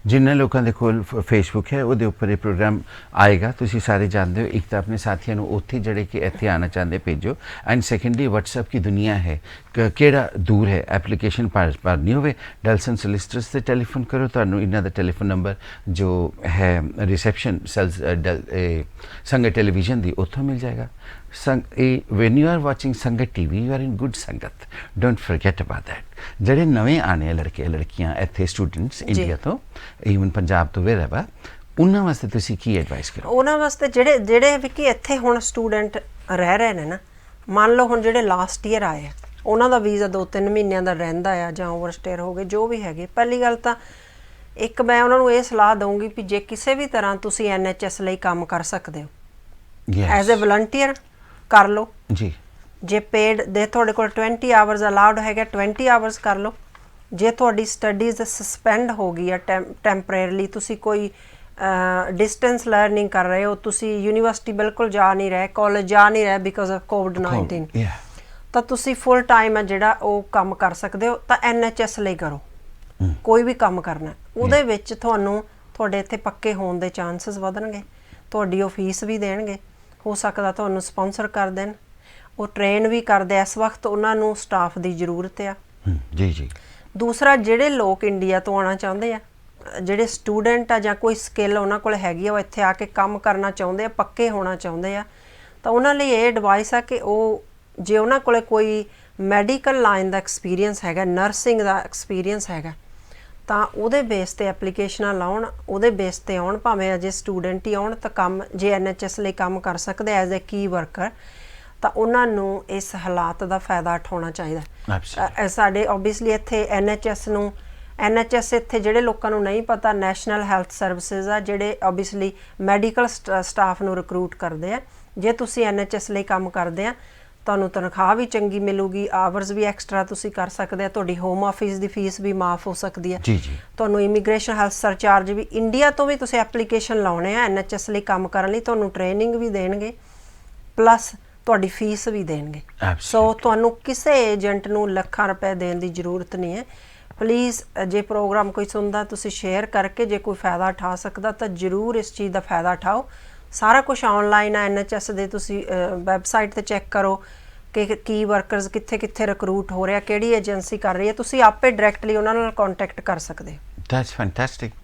ਜਿਨ੍ਹਾਂ ਲੋਕਾਂ ਦੇ ਕੋਲ ਫੇਸਬੁੱਕ ਹੈ ਉਹਦੇ ਉੱਪਰ ਇਹ ਪ੍ਰੋਗਰਾਮ ਆਏਗਾ, ਤੁਸੀਂ ਸਾਰੇ ਜਾਣਦੇ ਹੋ। ਇੱਕ ਤਾਂ ਆਪਣੇ ਸਾਥੀਆਂ ਨੂੰ ਉੱਥੇ ਜਿਹੜੇ ਕਿ ਇੱਥੇ ਆਉਣਾ ਚਾਹੁੰਦੇ ਭੇਜੋ, ਐਂਡ ਸੈਕੰਡਲੀ WhatsApp की दुनिया है, ਕਿਹੜਾ ਦੂਰ ਹੈ, ਐਪਲੀਕੇਸ਼ਨ ਭਰਨੀ ਹੋਵੇ ਡੈਲਸਨ ਸੋਲਿਸਿਟਰਸ ਤੇ ਟੈਲੀਫੋਨ ਕਰੋ, ਤੁਹਾਨੂੰ ਇਹਨਾਂ ਦਾ ਟੈਲੀਫੋਨ ਨੰਬਰ ਜੋ ਹੈ ਰਿਸੈਪਸ਼ਨ ਸੈਲਸ ਸੰਗਤ ਟੈਲੀਵਿਜ਼ਨ ਦੀ ਉੱਥੋਂ ਮਿਲ ਜਾਏਗਾ। when you are watching Sangat TV, you are in good sangat, don't forget about that। ਜਿਹੜੇ ਨਵੇਂ ਆਣੇ ਲੜਕੇ ਲੜਕੀਆਂ ਇੱਥੇ ਸਟੂਡੈਂਟਸ ਇੰਡੀਆ ਤੋਂ, ਈਵਨ ਪੰਜਾਬ ਤੋਂ, ਵੇਰੇਵਰ, ਉਹਨਾਂ ਵਾਸਤੇ ਤੁਸੀਂ ਕੀ ਐਡਵਾਈਸ ਕਰੋ? ਉਹਨਾਂ ਵਾਸਤੇ ਜਿਹੜੇ ਵੀ ਕਿ ਇੱਥੇ ਹੁਣ ਸਟੂਡੈਂਟ ਰਹਿ ਰਹੇ ਨੇ ਨਾ, ਮੰਨ ਲਓ ਹੁਣ ਜਿਹੜੇ ਲਾਸਟ ਈਅਰ ਆਏ ਆ, ਉਹਨਾਂ ਦਾ ਵੀਜ਼ਾ 2-3 ਮਹੀਨਿਆਂ ਦਾ ਰਹਿੰਦਾ ਆ, ਜਾਂ ਓਵਰਸਟੇਅਰ ਹੋ ਗਏ, ਜੋ ਵੀ ਹੈਗੇ। ਪਹਿਲੀ ਗੱਲ ਤਾਂ ਇੱਕ ਮੈਂ ਉਹਨਾਂ ਨੂੰ ਇਹ ਸਲਾਹ ਦਊਂਗੀ ਵੀ ਜੇ ਕਿਸੇ ਵੀ ਤਰ੍ਹਾਂ ਤੁਸੀਂ NHS ਲਈ ਕੰਮ ਕਰ ਸਕਦੇ ਹੋ ਐਜ਼ ਅ ਵਲੰਟੀਅਰ, ਕਰ ਲਓ ਜੀ। ਜੇ ਪੇਡ ਦੇ ਤੁਹਾਡੇ ਕੋਲ 20 ਆਵਰਸ ਅਲਾਉਡ ਹੈਗਾ, 20 ਆਵਰਸ ਕਰ ਲਓ। ਜੇ ਤੁਹਾਡੀ ਸਟੱਡੀਜ਼ ਸਸਪੈਂਡ ਹੋ ਗਈ ਆ ਟੈਂਪਰੇਰਲੀ, ਤੁਸੀਂ ਕੋਈ ਡਿਸਟੈਂਸ ਲਰਨਿੰਗ ਕਰ ਰਹੇ ਹੋ, ਤੁਸੀਂ ਯੂਨੀਵਰਸਿਟੀ ਬਿਲਕੁਲ ਜਾ ਨਹੀਂ ਰਹੇ, ਕਾਲਜ ਜਾ ਨਹੀਂ ਰਹੇ ਬਿਕੋਜ਼ ਆਫ COVID-19, ਤਾਂ ਤੁਸੀਂ ਫੁੱਲ ਟਾਈਮ ਹੈ ਜਿਹੜਾ ਉਹ ਕੰਮ ਕਰ ਸਕਦੇ ਹੋ। ਤਾਂ NHS ਲਈ ਕਰੋ, ਕੋਈ ਵੀ ਕੰਮ ਕਰਨਾ, ਉਹਦੇ ਵਿੱਚ ਤੁਹਾਨੂੰ ਤੁਹਾਡੇ ਇੱਥੇ ਪੱਕੇ ਹੋਣ ਦੇ ਚਾਂਸਸ ਵਧਣਗੇ, ਤੁਹਾਡੀ ਉਹ ਫੀਸ ਵੀ ਦੇਣਗੇ, ਹੋ ਸਕਦਾ ਤੁਹਾਨੂੰ ਸਪਾਂਸਰ ਕਰ ਦੇਣ, ਉਹ ਟ੍ਰੇਨ ਵੀ ਕਰਦੇ। ਇਸ ਵਕਤ ਉਹਨਾਂ ਨੂੰ ਸਟਾਫ ਦੀ ਜ਼ਰੂਰਤ ਆ। ਜੀ। ਦੂਸਰਾ, ਜਿਹੜੇ ਲੋਕ ਇੰਡੀਆ ਤੋਂ ਆਉਣਾ ਚਾਹੁੰਦੇ ਆ, ਜਿਹੜੇ ਸਟੂਡੈਂਟ ਆ ਜਾਂ ਕੋਈ ਸਕਿੱਲ ਉਹਨਾਂ ਕੋਲ ਹੈਗੀ ਆ, ਉਹ ਇੱਥੇ ਆ ਕੇ ਕੰਮ ਕਰਨਾ ਚਾਹੁੰਦੇ ਆ, ਪੱਕੇ ਹੋਣਾ ਚਾਹੁੰਦੇ ਆ, ਤਾਂ ਉਹਨਾਂ ਲਈ ਇਹ ਐਡਵਾਈਸ ਆ ਕਿ ਉਹ ਜੇ ਉਹਨਾਂ ਕੋਲ ਕੋਈ ਮੈਡੀਕਲ ਲਾਈਨ ਦਾ ਐਕਸਪੀਰੀਅੰਸ ਹੈਗਾ, ਨਰਸਿੰਗ ਦਾ ਐਕਸਪੀਰੀਅੰਸ ਹੈਗਾ, ਤਾਂ ਉਹਦੇ ਬੇਸ 'ਤੇ ਐਪਲੀਕੇਸ਼ਨਾਂ ਲਾਉਣ, ਉਹਦੇ ਬੇਸ 'ਤੇ ਆਉਣ, ਭਾਵੇਂ ਅਜੇ ਸਟੂਡੈਂਟ ਹੀ ਆਉਣ, ਤਾਂ ਕੰਮ ਜੇ NHS ਲਈ ਕੰਮ ਕਰ ਸਕਦੇ ਐਜ਼ ਏ ਕੀ ਵਰਕਰ, ਤਾਂ ਉਹਨਾਂ ਨੂੰ ਇਸ ਹਾਲਾਤ ਦਾ ਫਾਇਦਾ ਉਠਾਉਣਾ ਚਾਹੀਦਾ। ਸਾਡੇ ਓਬਵੀਅਸਲੀ ਇੱਥੇ NHS ਇੱਥੇ ਜਿਹੜੇ ਲੋਕਾਂ ਨੂੰ ਨਹੀਂ ਪਤਾ, ਨੈਸ਼ਨਲ ਹੈਲਥ ਸਰਵਿਸਿਜ਼ ਆ, ਜਿਹੜੇ ਓਬਵੀਅਸਲੀ ਮੈਡੀਕਲ ਸਟਾਫ ਨੂੰ ਰਿਕਰੂਟ ਕਰਦੇ ਆ। ਜੇ ਤੁਸੀਂ NHS ਲਈ ਕੰਮ ਕਰਦੇ ਆ, ਤੁਹਾਨੂੰ ਤਨਖਾਹ ਵੀ ਚੰਗੀ ਮਿਲੂਗੀ, ਆਵਰਸ ਵੀ ਐਕਸਟਰਾ ਤੁਸੀਂ ਕਰ ਸਕਦੇ ਆ, ਤੁਹਾਡੀ ਹੋਮ ਆਫਿਸ ਦੀ ਫੀਸ ਵੀ ਮਾਫ ਹੋ ਸਕਦੀ ਹੈ। ਤੁਹਾਨੂੰ ਇਮੀਗ੍ਰੇਸ਼ਨ ਹੈਲਥ ਸਰਚਾਰਜ ਵੀ, ਇੰਡੀਆ ਤੋਂ ਵੀ ਤੁਸੀਂ ਐਪਲੀਕੇਸ਼ਨ ਲਾਉਣੇ ਆ NHS ਲਈ ਕੰਮ ਕਰਨ ਲਈ, ਤੁਹਾਨੂੰ ਟ੍ਰੇਨਿੰਗ ਵੀ ਦੇਣਗੇ, ਪਲੱਸ ਤੁਹਾਡੀ ਫੀਸ ਵੀ ਦੇਣਗੇ। ਸੋ ਤੁਹਾਨੂੰ ਕਿਸੇ ਏਜੰਟ ਨੂੰ ਲੱਖਾਂ ਰੁਪਏ ਦੇਣ ਦੀ ਜ਼ਰੂਰਤ ਨਹੀਂ ਹੈ। ਪਲੀਜ਼ ਜੇ ਪ੍ਰੋਗਰਾਮ ਕੋਈ ਸੁਣਦਾ, ਤੁਸੀਂ ਸ਼ੇਅਰ ਕਰਕੇ ਜੇ ਕੋਈ ਫਾਇਦਾ ਉਠਾ ਸਕਦਾ ਤਾਂ ਜ਼ਰੂਰ ਇਸ ਚੀਜ਼ ਦਾ ਫਾਇਦਾ ਉਠਾਓ। ਸਾਰਾ ਕੁਝ ਆਨਲਾਈਨ ਆ। NHS ਦੇ ਤੁਸੀਂ ਵੈਬਸਾਈਟ ਤੇ ਚੈੱਕ ਕਰੋ ਕਿ ਕੀ ਵਰਕਰਸ ਕਿੱਥੇ ਕਿੱਥੇ ਰਿਕਰੂਟ ਹੋ ਰਿਹਾ, ਕਿਹੜੀ ਏਜੰਸੀ ਕਰ ਰਹੀ ਹੈ, ਤੁਸੀਂ ਆਪੇ ਡਾਇਰੈਕਟਲੀ ਉਹਨਾਂ ਨਾਲ ਕੰਟੈक्ट कर सकते हो। That's fantastic.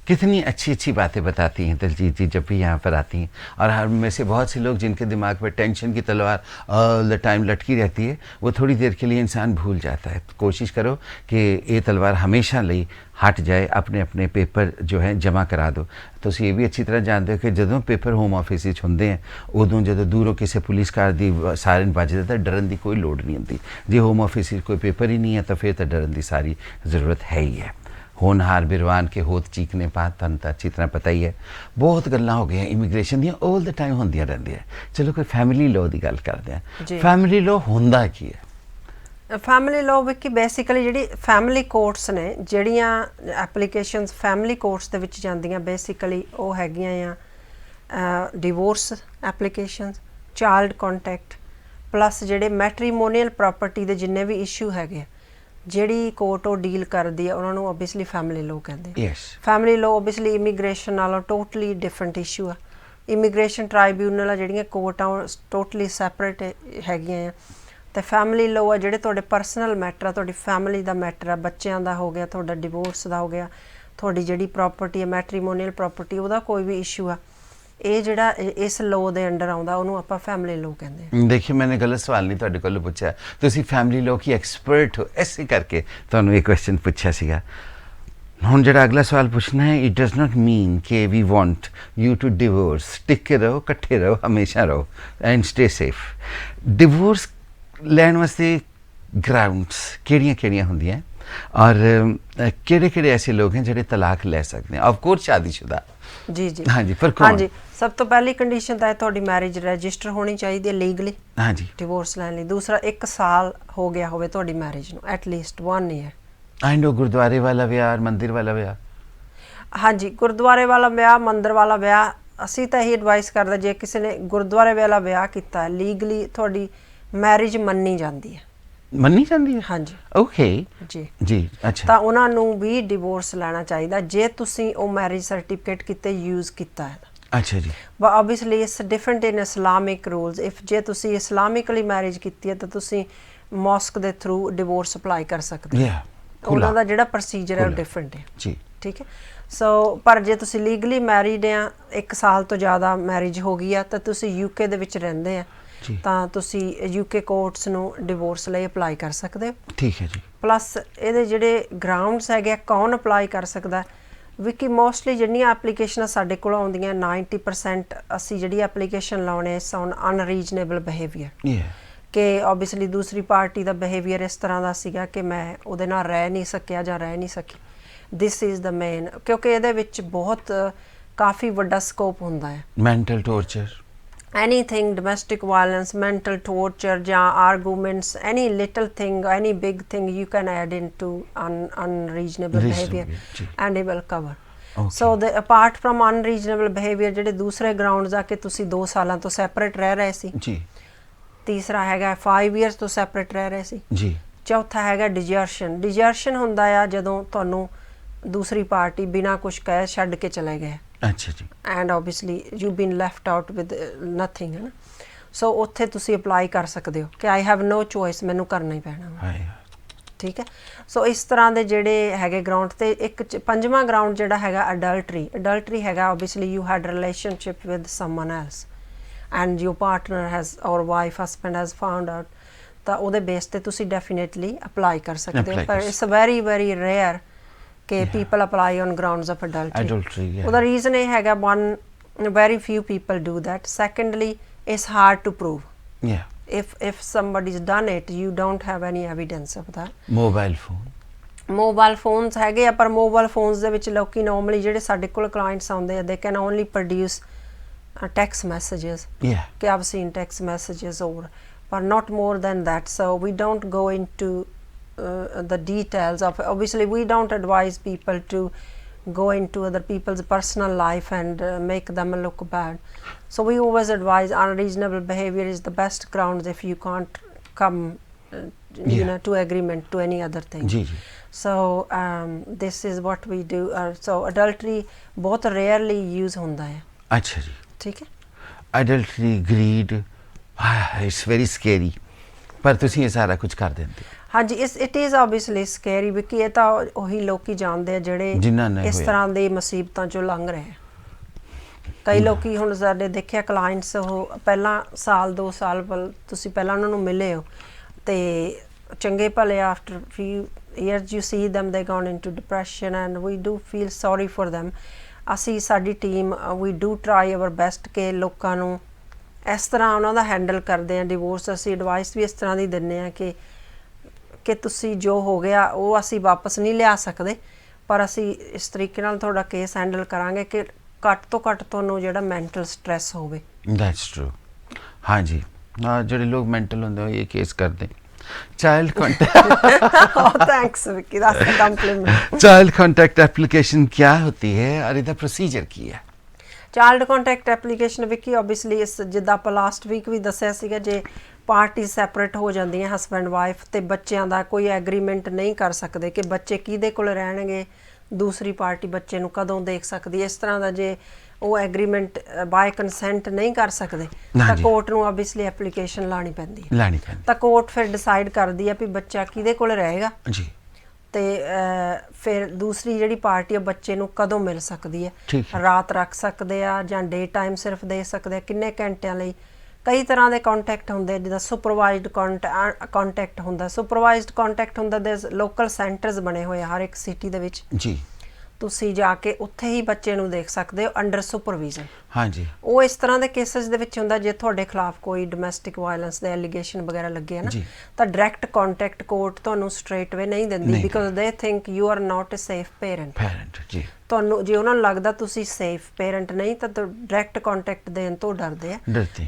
कितनी अच्छी अच्छी बातें बताती हैं दलजीत जी जब भी यहाँ पर आती हैं। और हम में से बहुत से लोग जिनके दिमाग में टेंशन की तलवार ऑल द टाइम लटकी रहती है, वो थोड़ी देर के लिए इंसान भूल जाता है। कोशिश करो कि ये तलवार हमेशा ਲਈ हट जाए, अपने अपने पेपर जो है जमा करा दो। ਤੁਸੀਂ ਇਹ ਵੀ ਅੱਛੀ ਤਰ੍ਹਾਂ ਜਾਣਦੇ ਹੋ ਕਿ ਜਦੋਂ ਪੇਪਰ ਹੋਮ ਆਫਿਸ ਵਿੱਚ ਹੁੰਦੇ ਆ, ਉਦੋਂ ਜਦੋਂ ਦੂਰੋਂ ਕਿਸੇ ਪੁਲਿਸ ਕਾਰ ਦੀ ਸਾਇਰਨ ਵੱਜਦਾ ਤਾਂ ਡਰਨ ਦੀ ਕੋਈ ਲੋੜ ਨਹੀਂ ਹੁੰਦੀ। ਜੇ ਹੋਮ ਆਫਿਸ ਵਿੱਚ ਕੋਈ ਪੇਪਰ ਹੀ ਨਹੀਂ ਹੈ ਤਾਂ ਫਿਰ ਤਾਂ ਡਰਨ ਦੀ ਸਾਰੀ ਜ਼ਰੂਰਤ ਹੈ ਹੀ ਹੈ। ਹੋਣਹਾਰ ਬਿਰਵਾਨ ਕੇ ਹੋਤ ਚੀਕਨੇ ਪਾ, ਤੁਹਾਨੂੰ ਤਾਂ ਅੱਛੀ ਤਰ੍ਹਾਂ ਪਤਾ ਹੀ ਹੈ। ਬਹੁਤ ਗੱਲਾਂ ਹੋ ਗਈਆਂ ਇਮੀਗ੍ਰੇਸ਼ਨ ਦੀਆਂ, ਆਲ ਦ ਟਾਈਮ ਹੁੰਦੀਆਂ ਰਹਿੰਦੀਆਂ। ਚਲੋ ਕੋਈ ਫੈਮਿਲੀ ਲਾਅ ਦੀ ਗੱਲ ਕਰਦੇ ਹਾਂ। ਫੈਮਿਲੀ ਲਾਅ ਹੁੰਦਾ ਕੀ ਹੈ? ਫੈਮਿਲੀ ਲਾਅ ਵਿੱਚ ਬੇਸਿਕਲੀ ਜਿਹੜੀ ਫੈਮਿਲੀ ਕੋਰਟਸ ਨੇ, ਜਿਹੜੀਆਂ ਐਪਲੀਕੇਸ਼ਨਸ ਫੈਮਿਲੀ ਕੋਰਟਸ ਦੇ ਵਿੱਚ ਜਾਂਦੀਆਂ ਬੇਸਿਕਲੀ ਉਹ ਹੈਗੀਆਂ ਆ divorce applications, child contact, plus ਜਿਹੜੇ ਮੈਟਰੀਮੋਨੀਅਲ ਪ੍ਰਾਪਰਟੀ ਦੇ ਜਿੰਨੇ ਵੀ ਇਸ਼ੂ ਹੈਗੇ, ਜਿਹੜੀ ਕੋਰਟ ਉਹ ਡੀਲ ਕਰਦੀ ਹੈ ਉਹਨਾਂ ਨੂੰ ਓਬਵੀਅਸਲੀ ਫੈਮਿਲੀ ਲਾਅ ਕਹਿੰਦੇ। ਫੈਮਿਲੀ ਲਾਅ ਓਬਵੀਅਸਲੀ ਇਮੀਗ੍ਰੇਸ਼ਨ ਨਾਲੋਂ ਟੋਟਲੀ ਡਿਫਰੈਂਟ ਇਸ਼ੂ ਆ। ਇਮੀਗ੍ਰੇਸ਼ਨ ਟ੍ਰਾਈਬਿਊਨਲ ਆ ਜਿਹੜੀਆਂ ਕੋਰਟਾਂ ਉਹ ਟੋਟਲੀ ਸੈਪਰੇਟ ਹੈਗੀਆਂ ਆ, ਤੇ ਫੈਮਿਲੀ ਲਾਅ ਆ ਜਿਹੜੇ ਤੁਹਾਡੇ ਪਰਸਨਲ ਮੈਟਰ ਆ, ਤੁਹਾਡੀ ਫੈਮਿਲੀ ਦਾ ਮੈਟਰ ਆ, ਬੱਚਿਆਂ ਦਾ ਹੋ ਗਿਆ, ਤੁਹਾਡਾ ਡਿਵੋਰਸ ਦਾ ਹੋ ਗਿਆ, ਤੁਹਾਡੀ ਜਿਹੜੀ ਪ੍ਰਾਪਰਟੀ ਹੈ ਮੈਟਰੀਮੋਨੀਅਲ ਪ੍ਰਾਪਰਟੀ ਉਹਦਾ ਕੋਈ ਵੀ ਇਸ਼ੂ ਆ, ਇਹ ਜਿਹੜਾ ਇਸ ਲਾਅ ਦੇ ਅੰਡਰ ਆਉਂਦਾ ਉਹਨੂੰ ਆਪਾਂ ਫੈਮਿਲੀ ਲਾਅ ਕਹਿੰਦੇ ਹਾਂ। ਦੇਖिए मैंने गलत सवाल नहीं ਤੁਹਾਡੇ ਕੋਲੋਂ ਪੁੱਛਿਆ, ਤੁਸੀਂ ਫੈਮਿਲੀ ਲਾਅ ਕੀ ਐਕਸਪਰਟ ਹੋ, ਇਸੇ ਕਰਕੇ ਤੁਹਾਨੂੰ ਇਹ ਕੁਐਸਚਨ ਪੁੱਛਿਆ ਸੀਗਾ। ਹੁਣ ਜਿਹੜਾ ਅਗਲਾ ਸਵਾਲ ਪੁੱਛਣਾ ਹੈ, ਇਟ ਡਜ਼ ਨਾਟ ਮੀਨ ਕਿ we want you to divorce. ਟਿਕ ਕੇ ਰਹੋ, ਇਕੱਠੇ ਰਹੋ, ਹਮੇਸ਼ਾ ਰਹੋ ਐਂਡ ਸਟੇ ਸੇਫ। ਡਿਵੋਰਸ ਲੈਣ ਵਾਸਤੇ ਗਰਾਊਂਡਸ ਕਿਹੜੀਆਂ ਕਿਹੜੀਆਂ ਹੁੰਦੀਆਂ, ਔਰ ਕਿਹੜੇ ਕਿਹੜੇ ਐਸੇ ਲੋਕ हैं ਜਿਹੜੇ ਤਲਾਕ ਲੈ ਸਕਦੇ हैं? ਆਫ ਕੋਰਸ ਸ਼ਾਦੀशुदा। ਜੀ ਜੀ ਹਾਂਜੀ, ਪਰ ਕੌਣ? ਹਾਂਜੀ, ਸਭ ਤੋਂ ਪਹਿਲੀ ਕੰਡੀਸ਼ਨ ਤਾਂ ਹੈ ਤੁਹਾਡੀ ਮੈਰਿਜ ਰਜਿਸਟਰ ਹੋਣੀ ਚਾਹੀਦੀ ਹੈ ਲੀਗਲੀ। ਹਾਂਜੀ, ਡਿਵੋਰਸ ਲੈਣ ਲਈ। ਦੂਸਰਾ 1 ਸਾਲ ਹੋ ਗਿਆ ਹੋਵੇ ਤੁਹਾਡੀ ਮੈਰਿਜ ਨੂੰ, ਐਟਲੀਸਟ 1 ਈਅਰ। ਆਈ ਨੋ ਗੁਰਦੁਆਰੇ ਵਾਲਾ ਵਿਆਹ, ਮੰਦਿਰ ਵਾਲਾ ਵਿਆਹ। ਹਾਂਜੀ, ਗੁਰਦੁਆਰੇ ਵਾਲਾ ਵਿਆਹ, ਮੰਦਿਰ ਵਾਲਾ ਵਿਆਹ, ਅਸੀਂ ਤਾਂ ਇਹੀ ਐਡਵਾਈਸ ਕਰਦੇ ਜੇ ਕਿਸੇ ਨੇ ਗੁਰਦੁਆਰੇ ਵਾਲਾ ਵਿਆਹ ਕੀਤਾ ਹੈ ਲੀਗਲੀ ਤੁਹਾਡੀ ਮੈਰਿਜ ਮੰਨੀ ਜਾਂਦੀ ਹੈ। ਮੰਨੀ ਜਾਂਦੀ ਹੈ? ਹਾਂਜੀ। ਓਕੇ ਜੀ ਜੀ, ਅੱਛਾ। ਤਾਂ ਉਹਨਾਂ ਨੂੰ ਵੀ ਡਿਵੋਰਸ ਲੈਣਾ ਚਾਹੀਦਾ ਜੇ ਤੁਸੀਂ ਉਹ ਮੈਰਿਜ ਸਰਟੀਫਿਕੇਟ ਕਿਤੇ ਯੂਜ਼ ਕੀਤਾ ਹੈ। ਅੱਛਾ ਜੀ। But obviously it's different in Islamic rules. If ਜੇ ਤੁਸੀਂ ਇਸਲਾਮਿਕਲੀ ਮੈਰਿਜ ਕੀਤੀ ਹੈ ਤਾਂ ਤੁਸੀਂ ਮੌਸਕ ਦੇ ਥਰੂ ਡਿਵੋਰਸ ਅਪਲਾਈ ਕਰ ਸਕਦੇ ਹੋ। ਉਹਨਾਂ ਦਾ ਜਿਹੜਾ ਪ੍ਰੋਸੀਜਰ ਹੈ ਉਹ ਡਿਫਰੈਂਟ ਹੈ ਜੀ, ਠੀਕ ਹੈ। ਸੋ ਪਰ ਜੇ ਤੁਸੀਂ ਲੀਗਲੀ ਮੈਰਿਡ ਆ, 1 ਸਾਲ ਤੋਂ ਜ਼ਿਆਦਾ ਮੈਰਿਜ ਹੋ ਗਈ ਆ, ਤਾਂ ਤੁਸੀਂ ਯੂਕੇ ਦੇ ਵਿੱਚ ਰਹਿੰਦੇ ਆ, ਤਾਂ ਤੁਸੀਂ ਯੂਕੇ ਕੋਰਟਸ ਨੂੰ ਡਿਵੋਰਸ ਲਈ ਅਪਲਾਈ ਕਰ ਸਕਦੇ ਹੋ। ਠੀਕ ਹੈ ਜੀ। ਪਲੱਸ ਇਹਦੇ ਜਿਹੜੇ ਗਰਾਊਂਡਸ ਹੈਗੇ, ਕੌਣ ਅਪਲਾਈ ਕਰ ਸਕਦਾ? ਵਿਕੀ ਮੋਸਟਲੀ ਜਿਹੜੀਆਂ ਐਪਲੀਕੇਸ਼ਨਾਂ ਸਾਡੇ ਕੋਲ ਆਉਂਦੀਆਂ 90% ਅਸੀਂ ਜਿਹੜੀ ਐਪਲੀਕੇਸ਼ਨ ਲਾਉਣੇ ਇਸ ਔਨ ਅਨਰੀਜ਼ਨੇਬਲ ਬਿਹੇਵੀਅਰ, ਕਿ ਓਬਵੀਅਸਲੀ ਦੂਸਰੀ ਪਾਰਟੀ ਦਾ ਬਿਹੇਵੀਅਰ ਇਸ ਤਰ੍ਹਾਂ ਦਾ ਸੀਗਾ ਕਿ ਮੈਂ ਉਹਦੇ ਨਾਲ ਰਹਿ ਨਹੀਂ ਸਕਿਆ ਜਾਂ ਰਹਿ ਨਹੀਂ ਸਕੀ। ਦਿਸ ਇਜ਼ ਦਾ ਮੇਨ, ਕਿਉਂਕਿ ਇਹਦੇ ਵਿੱਚ ਬਹੁਤ ਕਾਫੀ ਵੱਡਾ ਸਕੋਪ ਹੁੰਦਾ ਹੈ। Mental torture, anything, domestic violence, mental torture, ਜਾਂ arguments, any little thing, any big thing you can add into unreasonable behavior and it will cover. So the apart from unreasonable behavior ਜਿਹੜੇ ਦੂਸਰੇ grounds ਆ ਕਿ ਤੁਸੀਂ 2 ਸਾਲਾਂ ਤੋਂ separate ਰਹਿ ਰਹੇ ਸੀ ਜੀ, ਤੀਸਰਾ ਹੈਗਾ 5 years ਤੋਂ separate ਰਹਿ ਰਹੇ ਸੀ ਜੀ, ਚੌਥਾ ਹੈਗਾ desertion। desertion ਹੁੰਦਾ ਆ ਜਦੋਂ ਤੁਹਾਨੂੰ ਦੂਸਰੀ ਪਾਰਟੀ ਬਿਨਾਂ ਕੁਝ ਕਹੇ ਛੱਡ ਕੇ ਚਲੇ ਗਏ। ਅੱਛਾ ਜੀ। And obviously you been left out with nothing, ਹੈ ਨਾ। ਸੋ ਉੱਥੇ ਤੁਸੀਂ ਅਪਲਾਈ ਕਰ ਸਕਦੇ ਹੋ ਕਿ ਆਈ ਹੈਵ ਨੋ ਚੋਇਸ, ਮੈਨੂੰ ਕਰਨਾ ਹੀ ਪੈਣਾ, ਠੀਕ ਹੈ। ਸੋ ਇਸ ਤਰ੍ਹਾਂ ਦੇ ਜਿਹੜੇ ਹੈਗੇ ਗਰਾਊਂਡ। ਤੇ ਇੱਕ 5ਵਾਂ ਗਰਾਊਂਡ ਜਿਹੜਾ ਹੈਗਾ ਅਡਲਟਰੀ। ਅਡਲਟਰੀ ਹੈਗਾ obviously you had relationship with someone else and your partner has or wife husband has found out, ਤਾਂ ਉਹਦੇ ਬੇਸ ਤੇ ਤੁਸੀਂ ਡੈਫੀਨੇਟਲੀ ਅਪਲਾਈ ਕਰ ਸਕਦੇ ਹੋ। ਪਰ ਇਟਸ ਵੈਰੀ ਵੈਰੀ ਰੇਅਰ ਕਿ people apply on grounds of adultery. ਉਹਦਾ ਰੀਜ਼ਨ ਇਹ ਹੈਗਾ, one, very few people do that. Secondly, it's hard to prove. If somebody's done it, you don't have any evidence of that. Mobile phones ਹੈਗੇ ਆ, ਪਰ mobile phones ਦੇ ਵਿੱਚ ਲੋਕੀ normally ਜਿਹੜੇ ਸਾਡੇ ਕੋਲ clients ਆਉਂਦੇ ਆ, they can only produce text messages. ਕਿ I've seen text messages or, but not more than that. So we don't go into the details of, obviously we don't advise people to go into other people's personal life and make them look bad. So we always advise unreasonable behavior is the best grounds if you can't come you know to agreement to any other thing. So this is what we do. So adultery बहुत rarely use ਹੁੰਦਾ ਹੈ। ਅੱਛਾ ਜੀ, ਠੀਕ ਹੈ। ਅਡਲਟਰੀ, greed, it's very ਸਕੇਰੀ, ਪਰ ਤੁਸੀਂ ਇਹ ਸਾਰਾ ਕੁਝ ਕਰ ਦਿੰਦੇ ਹੋ। ਹਾਂਜੀ, ਇਟ ਇਜ਼ ਆਬਵੀਅਸਲੀ ਸਕੈਰੀ ਕਿ ਇਹ ਤਾਂ ਉਹੀ ਲੋਕੀ ਜਾਣਦੇ ਆ ਜਿਹੜੇ ਜਿਨ੍ਹਾਂ ਨੇ ਇਸ ਹੋਇਆ। ਤਰ੍ਹਾਂ ਦੀ ਮੁਸੀਬਤਾਂ ਚੋਂ ਲੰਘ ਰਹੇ ਆ। ਕਈ ਲੋਕੀ ਹੁਣ ਸਾਡੇ ਦੇਖਿਆ ਕਲਾਇੰਟਸ, ਉਹ ਪਹਿਲਾਂ ਸਾਲ 2 ਸਾਲ ਤੁਸੀਂ ਪਹਿਲਾਂ ਉਹਨਾਂ ਨੂੰ ਮਿਲੇ ਹੋ ਤੇ ਚੰਗੇ ਭਲੇ after ਫਿਊ years you see them they gone into depression and we do feel sorry for them। ਅਸੀਂ ਸਾਡੀ team we do try our best ਕਿ ਲੋਕਾਂ ਨੂੰ ਇਸ ਤਰ੍ਹਾਂ ਉਹਨਾਂ ਦਾ ਹੈਂਡਲ ਕਰਦੇ ਆ। ਡਿਵੋਰਸ ਅਸੀਂ ਐਡਵਾਈਸ ਵੀ ਇਸ ਤਰ੍ਹਾਂ ਦੀ ਦਿੰਦੇ ਆ ਕਿ ਤੁਸੀਂ ਜੋ ਹੋ ਗਿਆ ਉਹ ਅਸੀਂ ਵਾਪਸ ਨਹੀਂ ਲਿਆ ਸਕਦੇ, ਪਰ ਅਸੀਂ ਇਸ ਤਰੀਕੇ ਨਾਲ ਤੁਹਾਡਾ ਕੇਸ ਹੈਂਡਲ ਕਰਾਂਗੇ ਕਿ ਘੱਟ ਤੋਂ ਘੱਟ ਤੁਹਾਨੂੰ ਜਿਹੜਾ ਮੈਂਟਲ ਸਟ੍ਰੈਸ ਹੋਵੇ। That's true. ਹਾਂਜੀ, ਜਿਹੜੇ ਲੋਕ ਮੈਂਟਲ ਹੁੰਦੇ ਉਹ ਇਹ ਕੇਸ ਕਰਦੇ। Child contact thanks Vicky, that's a compliment. Child contact application क्या होती है और ਇਹਦਾ ਪ੍ਰੋਸੀਜਰ ਕੀ ਹੈ? Child contact application Vicky obviously ਇਸ ਜਿੱਦਾਂ ਆਪਾਂ ਲਾਸਟ ਵੀਕ ਵੀ ਦੱਸਿਆ ਸੀਗਾ, ਜੇ ਪਾਰਟੀ ਸੈਪਰੇਟ ਹੋ ਜਾਂਦੀਆਂ ਹਸਬੈਂਡ ਵਾਈਫ ਤੇ ਬੱਚਿਆਂ ਦਾ ਕੋਈ ਐਗਰੀਮੈਂਟ ਨਹੀਂ ਕਰ ਸਕਦੇ ਕਿ ਬੱਚੇ ਕਿਹਦੇ ਕੋਲ ਰਹਿਣਗੇ, ਦੂਸਰੀ ਪਾਰਟੀ ਬੱਚੇ ਨੂੰ ਕਦੋਂ ਦੇਖ ਸਕਦੀ ਹੈ, ਇਸ ਤਰ੍ਹਾਂ ਦਾ ਜੇ ਉਹ ਐਗਰੀਮੈਂਟ ਬਾਏ ਕੰਸੈਂਟ ਨਹੀਂ ਕਰ ਸਕਦੇ ਤਾਂ ਕੋਰਟ ਨੂੰ ਓਬਵੀਅਸਲੀ ਐਪਲੀਕੇਸ਼ਨ ਲਾਣੀ ਪੈਂਦੀ ਹੈ। ਤਾਂ ਕੋਰਟ ਫਿਰ ਡਿਸਾਈਡ ਕਰਦੀ ਹੈ ਵੀ ਬੱਚਾ ਕਿਹਦੇ ਕੋਲ ਰਹੇਗਾ ਜੀ, ਤੇ ਫਿਰ ਦੂਸਰੀ ਜਿਹੜੀ ਪਾਰਟੀ ਆ ਬੱਚੇ ਨੂੰ ਕਦੋਂ ਮਿਲ ਸਕਦੀ ਹੈ, ਰਾਤ ਰੱਖ ਸਕਦੇ ਆ ਜਾਂ ਡੇ ਟਾਈਮ ਸਿਰਫ ਦੇ ਸਕਦੇ ਆ, ਕਿੰਨੇ ਘੰਟਿਆਂ ਲਈ। ਕਈ ਤਰ੍ਹਾਂ ਦੇ ਕੰਟੈਕਟ ਹੁੰਦੇ, ਜਿੱਦਾਂ ਸੁਪਰਵਾਈਜ਼ਡ ਕੰਟੈਕਟ ਹੁੰਦਾ, ਸੁਪਰਵਾਈਜ਼ਡ ਕੰਟੈਕਟ ਹੁੰਦਾ, ਦੇ ਲੋਕਲ ਸੈਂਟਰਸ ਬਣੇ ਹੋਏ ਆ ਹਰ ਇੱਕ ਸਿਟੀ ਦੇ ਵਿੱਚ ਜੀ, ਤੁਸੀਂ ਜਾ ਕੇ ਉੱਥੇ ਹੀ ਬੱਚੇ ਨੂੰ ਦੇਖ ਸਕਦੇ ਹੋ ਅੰਡਰ ਸੁਪਰਵਿਜ਼ਨ। ਹਾਂਜੀ, ਉਹ ਇਸ ਤਰ੍ਹਾਂ ਦੇ ਕੇਸਿਸ ਦੇ ਵਿੱਚ ਹੁੰਦਾ ਜੇ ਤੁਹਾਡੇ ਖਿਲਾਫ ਕੋਈ ਡੋਮੈਸਟਿਕ ਵਾਇਲੈਂਸ ਦੇ ਐਲੀਗੇਸ਼ਨ ਵਗੈਰਾ ਲੱਗੇ ਨਾ, ਤਾਂ ਡਾਇਰੈਕਟ ਕੰਟੈਕਟ ਕੋਰਟ ਤੁਹਾਨੂੰ ਸਟ੍ਰੇਟ ਵੇ ਨਹੀਂ ਦਿੰਦੀ because they think you are not a safe parent. ਜੀ, ਤੁਹਾਨੂੰ ਜੇ ਉਹਨਾਂ ਨੂੰ ਲੱਗਦਾ ਤੁਸੀਂ ਸੇਫ ਪੇਰੈਂਟ ਨਹੀਂ ਤਾਂ ਡਾਇਰੈਕਟ ਕੰਟੈਕਟ ਦੇਣ ਤੋਂ ਡਰਦੇ ਆ,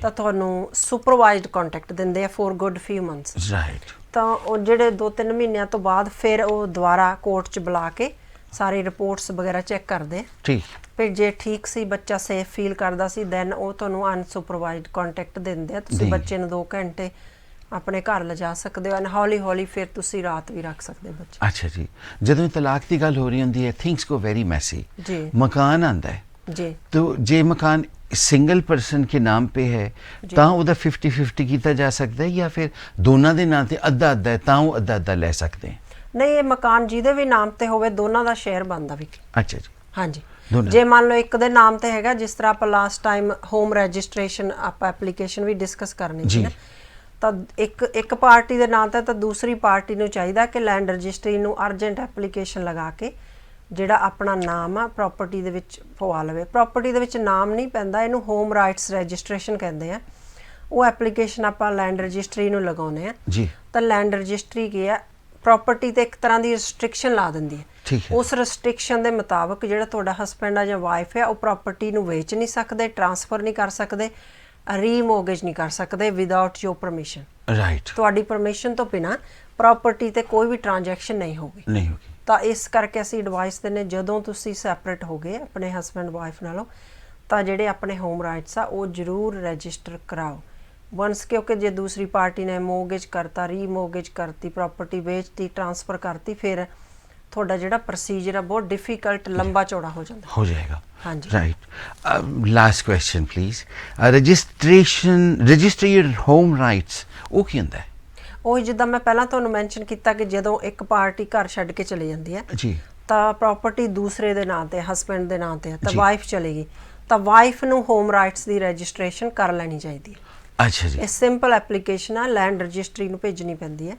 ਤਾਂ ਤੁਹਾਨੂੰ ਸੁਪਰਵਾਈਜ਼ਡ ਕੰਟੈਕਟ ਦਿੰਦੇ ਆ ਫॉर ਗੁੱਡ ਫਿਊ ਮੰਥਸ। ਰਾਈਟ। ਤਾਂ ਉਹ ਜਿਹੜੇ 2-3 ਮਹੀਨਿਆਂ ਤੋਂ ਬਾਅਦ ਫਿਰ ਉਹ ਦੁਬਾਰਾ ਕੋਰਟ 'ਚ ਬੁਲਾ ਕੇ ਸਾਰੀ ਰਿਪੋਰਟਸ ਵਗੈਰਾ ਚੈੱਕ ਕਰਦੇ। ਠੀਕ, ਫਿਰ ਜੇ ਠੀਕ ਸੀ, ਬੱਚਾ ਸੇਫ ਫੀਲ ਕਰਦਾ ਸੀ, ਦੈਨ ਉਹ ਤੁਹਾਨੂੰ ਅਨਸੁਪਰਵਾਈਜ਼ਡ ਕੰਟੈਕਟ ਦਿੰਦੇ ਆ। ਤੁਸੀਂ ਬੱਚੇ ਨੂੰ 2 ਘੰਟੇ ਆਪਣੇ ਘਰ ਲਿਜਾ ਸਕਦੇ ਹੋ ਐਂਡ ਹੌਲੀ ਹੌਲੀ ਫਿਰ ਤੁਸੀਂ ਰਾਤ ਵੀ ਰੱਖ ਸਕਦੇ ਹੋ ਬੱਚੇ। ਅੱਛਾ ਜੀ, ਜਦੋਂ ਤਲਾਕ ਦੀ ਗੱਲ ਹੋ ਰਹੀ ਹੁੰਦੀ ਹੈ ਥਿੰਗਸ ਗੋ ਵੈਰੀ ਮੈਸੀ। ਜੀ, ਮਕਾਨ ਆਂਦਾ ਹੈ ਜੀ, तो ਜੇ ਮਕਾਨ ਸਿੰਗਲ ਪਰਸਨ के नाम पे है ਤਾਂ ਉਹਦਾ 50-50 ਕੀਤਾ ਜਾ ਸਕਦਾ ਹੈ ਜਾਂ ਫਿਰ ਦੋਨਾਂ ਦੇ ਨਾਂ ਤੇ ਅੱਧਾ ਅੱਧਾ ਹੈ ਤਾਂ ਉਹ ਅੱਧਾ ਅੱਧਾ ਲੈ ਸਕਦੇ ਹੈ? ਨਹੀਂ, ਇਹ ਮਕਾਨ ਜਿਹਦੇ ਵੀ ਨਾਮ ਤੇ ਹੋਵੇ ਦੋਨਾਂ ਦਾ ਸ਼ੇਅਰ ਬਣਦਾ ਵੀ। ਅੱਛਾ ਜੀ, ਹਾਂਜੀ। ਜੇ ਮੰਨ ਲਓ ਇੱਕ ਦੇ ਨਾਮ ਤੇ ਹੈਗਾ, ਜਿਸ ਤਰ੍ਹਾਂ ਆਪਾਂ ਲਾਸਟ ਟਾਈਮ ਹੋਮ ਰਜਿਸਟ੍ਰੇਸ਼ਨ ਆਪਾਂ ਐਪਲੀਕੇਸ਼ਨ ਵੀ ਡਿਸਕਸ ਕਰਨੀ ਸੀ ਨਾ, ਤਾਂ ਇੱਕ ਪਾਰਟੀ ਦੇ ਨਾਂ ਤੇ ਤਾਂ ਦੂਸਰੀ ਪਾਰਟੀ ਨੂੰ ਚਾਹੀਦਾ ਕਿ ਲੈਂਡ ਰਜਿਸਟਰੀ ਨੂੰ ਅਰਜੈਂਟ ਐਪਲੀਕੇਸ਼ਨ ਲਗਾ ਕੇ ਜਿਹੜਾ ਆਪਣਾ ਨਾਮ ਆ ਪ੍ਰਾਪਰਟੀ ਦੇ ਵਿੱਚ ਪਵਾ ਲਵੇ। ਪ੍ਰਾਪਰਟੀ ਦੇ ਵਿੱਚ ਨਾਮ ਨਹੀਂ ਪੈਂਦਾ, ਇਹਨੂੰ ਹੋਮ ਰਾਈਟਸ ਰਜਿਸਟ੍ਰੇਸ਼ਨ ਕਹਿੰਦੇ ਆ। ਉਹ ਐਪਲੀਕੇਸ਼ਨ ਆਪਾਂ ਲੈਂਡ ਰਜਿਸਟਰੀ ਨੂੰ ਲਗਾਉਂਦੇ ਆ ਜੀ। ਤਾਂ ਲੈਂਡ ਰਜਿਸਟਰੀ ਕੀ ਆ, ਪ੍ਰਾਪਰਟੀ ਤੇ ਇੱਕ ਤਰ੍ਹਾਂ ਦੀ ਰਿਸਟ੍ਰਿਕਸ਼ਨ ਲਾ ਦਿੰਦੀ ਹੈ। ਉਸ ਰਿਸਟ੍ਰਿਕਸ਼ਨ ਦੇ ਮੁਤਾਬਕ ਜਿਹੜਾ ਤੁਹਾਡਾ ਹਸਬੈਂਡ ਆ ਜਾਂ ਵਾਈਫ ਆ, ਉਹ ਪ੍ਰਾਪਰਟੀ ਨੂੰ ਵੇਚ ਨਹੀਂ ਸਕਦੇ, ਟ੍ਰਾਂਸਫਰ ਨਹੀਂ ਕਰ ਸਕਦੇ, ਰੀਮੋਰਗੇਜ ਨਹੀਂ ਕਰ ਸਕਦੇ ਵਿਦਆਊਟ ਯੋਰ ਪਰਮਿਸ਼ਨ। ਰਾਈਟ। ਤੁਹਾਡੀ ਪਰਮਿਸ਼ਨ ਤੋਂ ਬਿਨਾਂ ਪ੍ਰਾਪਰਟੀ ਤੇ ਕੋਈ ਵੀ ਟ੍ਰਾਂਜੈਕਸ਼ਨ ਨਹੀਂ ਹੋਗੀ। ਤਾਂ ਇਸ ਕਰਕੇ ਅਸੀਂ ਐਡਵਾਈਸ ਦਿੰਦੇ, ਜਦੋਂ ਤੁਸੀਂ ਸੈਪਰੇਟ ਹੋ ਗਏ ਆਪਣੇ ਹਸਬੈਂਡ ਵਾਈਫ ਨਾਲੋਂ, ਤਾਂ ਜਿਹੜੇ ਆਪਣੇ ਹੋਮ ਰਾਈਟਸ ਆ ਉਹ ਜ਼ਰੂਰ ਰਜਿਸਟਰ ਕਰਾਓ ਵੰਸ, ਕਿਉਂਕਿ ਜੇ ਦੂਸਰੀ ਪਾਰਟੀ ਨੇ ਮੋਰਗੇਜ ਕਰਤਾ, ਰੀਮੋਰਗੇਜ ਕਰਤੀ, ਪ੍ਰਾਪਰਟੀ ਵੇਚਤੀ, ਟ੍ਰਾਂਸਫਰ ਕਰਤੀ, ਫਿਰ ਤੁਹਾਡਾ ਜਿਹੜਾ ਪ੍ਰੋਸੀਜਰ ਆ ਬਹੁਤ ਡਿਫਿਕਲਟ, ਲੰਬਾ ਚੌੜਾ ਹੋ ਜਾਂਦਾ ਹੋ ਜਾਏਗਾ। ਹਾਂਜੀ, right. Last question please, registry home rights ਉਹ ਕੀ ਹੁੰਦਾ ਹੈ? ਉਹ ਜਿੱਦਾਂ ਮੈਂ ਪਹਿਲਾਂ ਤੁਹਾਨੂੰ ਮੈਂਸ਼ਨ ਕੀਤਾ ਕਿ ਜਦੋਂ ਇੱਕ ਪਾਰਟੀ ਘਰ ਛੱਡ ਕੇ ਚਲੀ ਜਾਂਦੀ ਹੈ ਜੀ, ਤਾਂ ਪ੍ਰਾਪਰਟੀ ਦੂਸਰੇ ਦੇ ਨਾਂ ਤੇ, ਹਸਬੈਂਡ ਦੇ ਨਾਂ ਤੇ, ਤਾਂ ਵਾਈਫ ਚਲੇਗੀ, ਤਾਂ ਵਾਈਫ ਨੂੰ ਹੋਮ ਰਾਈਟਸ ਦੀ ਰਜਿਸਟ੍ਰੇਸ਼ਨ ਕਰ ਲੈਣੀ ਚਾਹੀਦੀ ਹੈ। ਅੱਛਾ ਜੀ, ਇਹ ਸਿੰਪਲ ਐਪਲੀਕੇਸ਼ਨ ਆ, ਲੈਂਡ ਰਜਿਸਟਰੀ ਨੂੰ ਭੇਜਣੀ ਪੈਂਦੀ ਹੈ।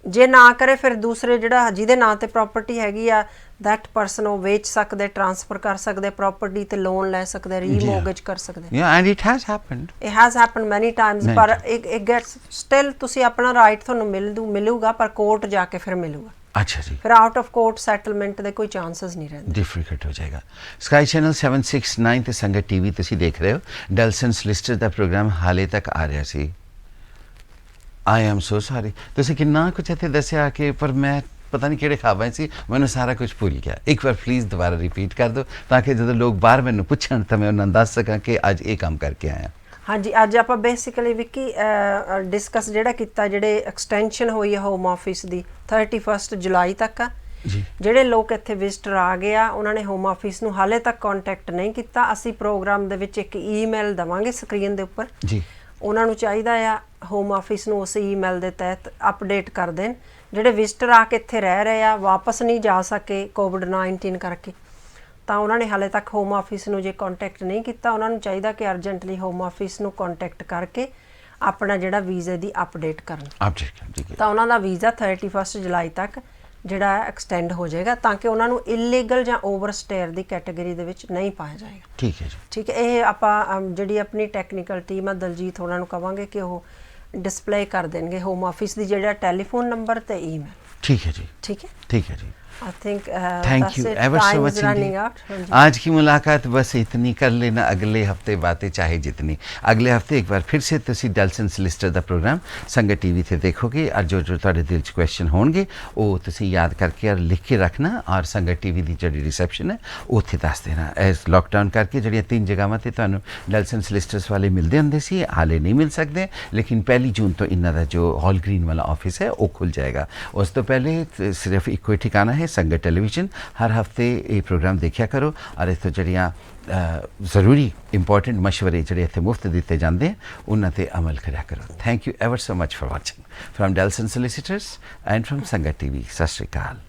ਜੇ ਨਾ ਕਰੇ ਫਿਰ ਦੂਸਰੇ ਜਿਹੜਾ ਜਿਹਦੇ ਨਾਂ ਤੇ ਪ੍ਰਾਪਰਟੀ ਹੈਗੀ ਆ, ਦੈਟ ਪਰਸਨ ਉਹ ਵੇਚ ਸਕਦੇ, ਟ੍ਰਾਂਸਫਰ ਕਰ ਸਕਦੇ ਪ੍ਰਾਪਰਟੀ ਤੇ, ਲੋਨ ਲੈ ਸਕਦੇ, ਰੀਮੋਰਗੇਜ ਕਰ ਸਕਦੇ। ਐਂਡ ਇਟ ਹੈਜ਼ ਹੈਪਨਡ ਮੈਨੀ ਟਾਈਮਸ। ਪਰ ਇਟ ਗੈਟਸ ਸਟਿਲ ਤੁਸੀਂ ਆਪਣਾ ਰਾਈਟ ਤੁਹਾਨੂੰ ਮਿਲੂਗਾ, ਪਰ ਕੋਰਟ ਜਾ ਕੇ ਫਿਰ ਮਿਲੂਗਾ। ਅੱਛਾ ਜੀ, ਫਿਰ ਆਊਟ ਆਫ ਕੋਰਟ ਸੈਟਲਮੈਂਟ ਦੇ ਕੋਈ ਚਾਂਸਸ ਨਹੀਂ ਰਹਿੰਦੇ, ਡਿਫਿਕਲਟ ਹੋ ਜਾਏਗਾ। ਸਕਾਈ ਚੈਨਲ 769 ਤੇ ਸੰਗਤ ਟੀਵੀ ਤੁਸੀਂ ਦੇਖ ਰਹੇ ਹੋ। ਡੈਲਸਨ ਸਲਿਸਟਰ ਦਾ ਪ੍ਰੋਗਰਾਮ ਹਾਲੇ ਤੱਕ ਆ ਰਿਹਾ ਸੀ। ਆਈ ਐਮ ਸੋ ਸੌਰੀ, ਤੁਸੀਂ ਕਿੰਨਾ ਕੁਝ ਇੱਥੇ ਦੱਸਿਆ ਕਿ ਪਰ ਮੈਂ ਪਤਾ ਨਹੀਂ ਕਿਹੜੇ ਖਾਬਾਂ ਸੀ, ਮੈਨੂੰ ਸਾਰਾ ਕੁਝ ਭੁੱਲ ਗਿਆ। ਇੱਕ ਵਾਰ ਪਲੀਜ਼ ਦੁਬਾਰਾ ਰਿਪੀਟ ਕਰ ਦਿਓ ਤਾਂ ਕਿ ਜਦੋਂ ਲੋਕ ਬਾਹਰ ਮੈਨੂੰ ਪੁੱਛਣ ਤਾਂ ਮੈਂ ਉਹਨਾਂ ਨੂੰ ਦੱਸ ਸਕਾਂ ਕਿ ਅੱਜ ਇਹ ਕੰਮ ਕਰਕੇ ਆਇਆ। ਹਾਂਜੀ, ਅੱਜ ਆਪਾਂ ਬੇਸਿਕਲੀ ਵਿਕੀ ਡਿਸਕਸ ਜਿਹੜਾ ਕੀਤਾ, ਜਿਹੜੇ ਐਕਸਟੈਂਸ਼ਨ ਹੋਈ ਹੈ ਹੋਮ ਆਫਿਸ ਦੀ 31 ਜੁਲਾਈ ਤੱਕ ਆ, ਜੀ। ਜਿਹੜੇ ਲੋਕ ਇੱਥੇ ਵਿਜ਼ਟਰ ਆ ਗਏ ਆ ਉਹਨਾਂ ਨੇ ਹੋਮ ਆਫਿਸ ਨੂੰ ਹਾਲੇ ਤੱਕ ਕੰਟੈਕਟ ਨਹੀਂ ਕੀਤਾ, ਅਸੀਂ ਪ੍ਰੋਗਰਾਮ ਦੇ ਵਿੱਚ ਇੱਕ ਈਮੇਲ ਦਵਾਂਗੇ ਸਕਰੀਨ ਦੇ ਉੱਪਰ ਜੀ। ਉਹਨਾਂ ਨੂੰ ਚਾਹੀਦਾ ਆ ਹੋਮ ਆਫਿਸ ਨੂੰ ਉਸ ਈਮੇਲ ਦੇ ਤਹਿਤ ਅਪਡੇਟ ਕਰ ਦੇਣ। ਜਿਹੜੇ ਵਿਜ਼ਟਰ ਆ ਕੇ ਇੱਥੇ ਰਹਿ ਰਹੇ ਆ ਵਾਪਸ ਨਹੀਂ ਜਾ ਸਕੇ ਕੋਵਿਡ-19 ਕਰਕੇ, ਤਾਂ ਉਹਨਾਂ ਨੇ ਹਾਲੇ ਤੱਕ ਹੋਮ ਆਫਿਸ ਨੂੰ ਜੇ ਕੰਟੈਕਟ ਨਹੀਂ ਕੀਤਾ, ਉਹਨਾਂ ਨੂੰ ਚਾਹੀਦਾ ਕਿ ਅਰਜੈਂਟਲੀ ਹੋਮ ਆਫਿਸ ਨੂੰ ਕੰਟੈਕਟ ਕਰਕੇ ਆਪਣਾ ਜਿਹੜਾ ਵੀਜ਼ੇ ਦੀ ਅਪਡੇਟ ਕਰਨ। ਤਾਂ ਉਹਨਾਂ ਦਾ ਵੀਜ਼ਾ 31 ਜੁਲਾਈ ਤੱਕ ਜਿਹੜਾ ਐਕਸਟੈਂਡ ਹੋ ਜਾਏਗਾ ਤਾਂ ਕਿ ਉਹਨਾਂ ਨੂੰ ਇਲੀਗਲ ਜਾਂ ਓਵਰਸਟੇਅਰ ਦੀ ਕੈਟਾਗਰੀ ਦੇ ਵਿੱਚ ਨਹੀਂ ਪਾਇਆ ਜਾਏਗਾ। ਠੀਕ ਹੈ ਜੀ। ਠੀਕ ਹੈ, ਇਹ ਆਪਾਂ ਜਿਹੜੀ ਆਪਣੀ ਟੈਕਨੀਕਲ ਟੀਮ ਆ ਦਲਜੀਤ ਉਹਨਾਂ ਨੂੰ ਕਵਾਂਗੇ ਕਿ ਉਹ ਡਿਸਪਲੇ ਕਰ ਦੇਣਗੇ ਹੋਮ ਆਫਿਸ ਦੀ ਜਿਹੜਾ ਟੈਲੀਫੋਨ ਨੰਬਰ ਤੇ ਈਮੇਲ। ठीक है जी। ठीक है, ठीक है जी। I think thank you ever so much. आज की मुलाकात बस इतनी, कर लेना अगले हफ्ते बातें चाहे जितनी। अगले हफ्ते एक बार फिर से तुसी डलसन सलिसिटर दा प्रोग्राम संगत टीवी ते देखोगे और जो जो तुहाडे दिल च क्वेश्चन होणगे वो तुसी याद करके और लिख के रखना और संगत टीवी दी जिहड़ी रिसेप्शन है उत्थे दस देना। इस लॉकडाउन करके जिहड़ियां 3 जगहां ते तुहानू डलसन सलिसिटर्स वाले मिलदे हुंदे सी, हाले नहीं मिल सकदे, लेकिन 1 जून तो इन्हां दा जो हॉल ग्रीन वाला ऑफिस है वो खुल जाएगा। उस तो पहले सिर्फ इक्को ही ठिकाना है संगत टेलीविजन। हर हफ्ते ये प्रोग्राम देखा करो और इस जड़ियाँ ज़रूरी इंपॉर्टेंट मशवरे जोड़े इतने मुफ्त दिते जाते हैं उन्हां ते अमल करा करो। Thank you ever so much for watching from Dalson solicitors and from Sangat TV. Sat Sri अकाल।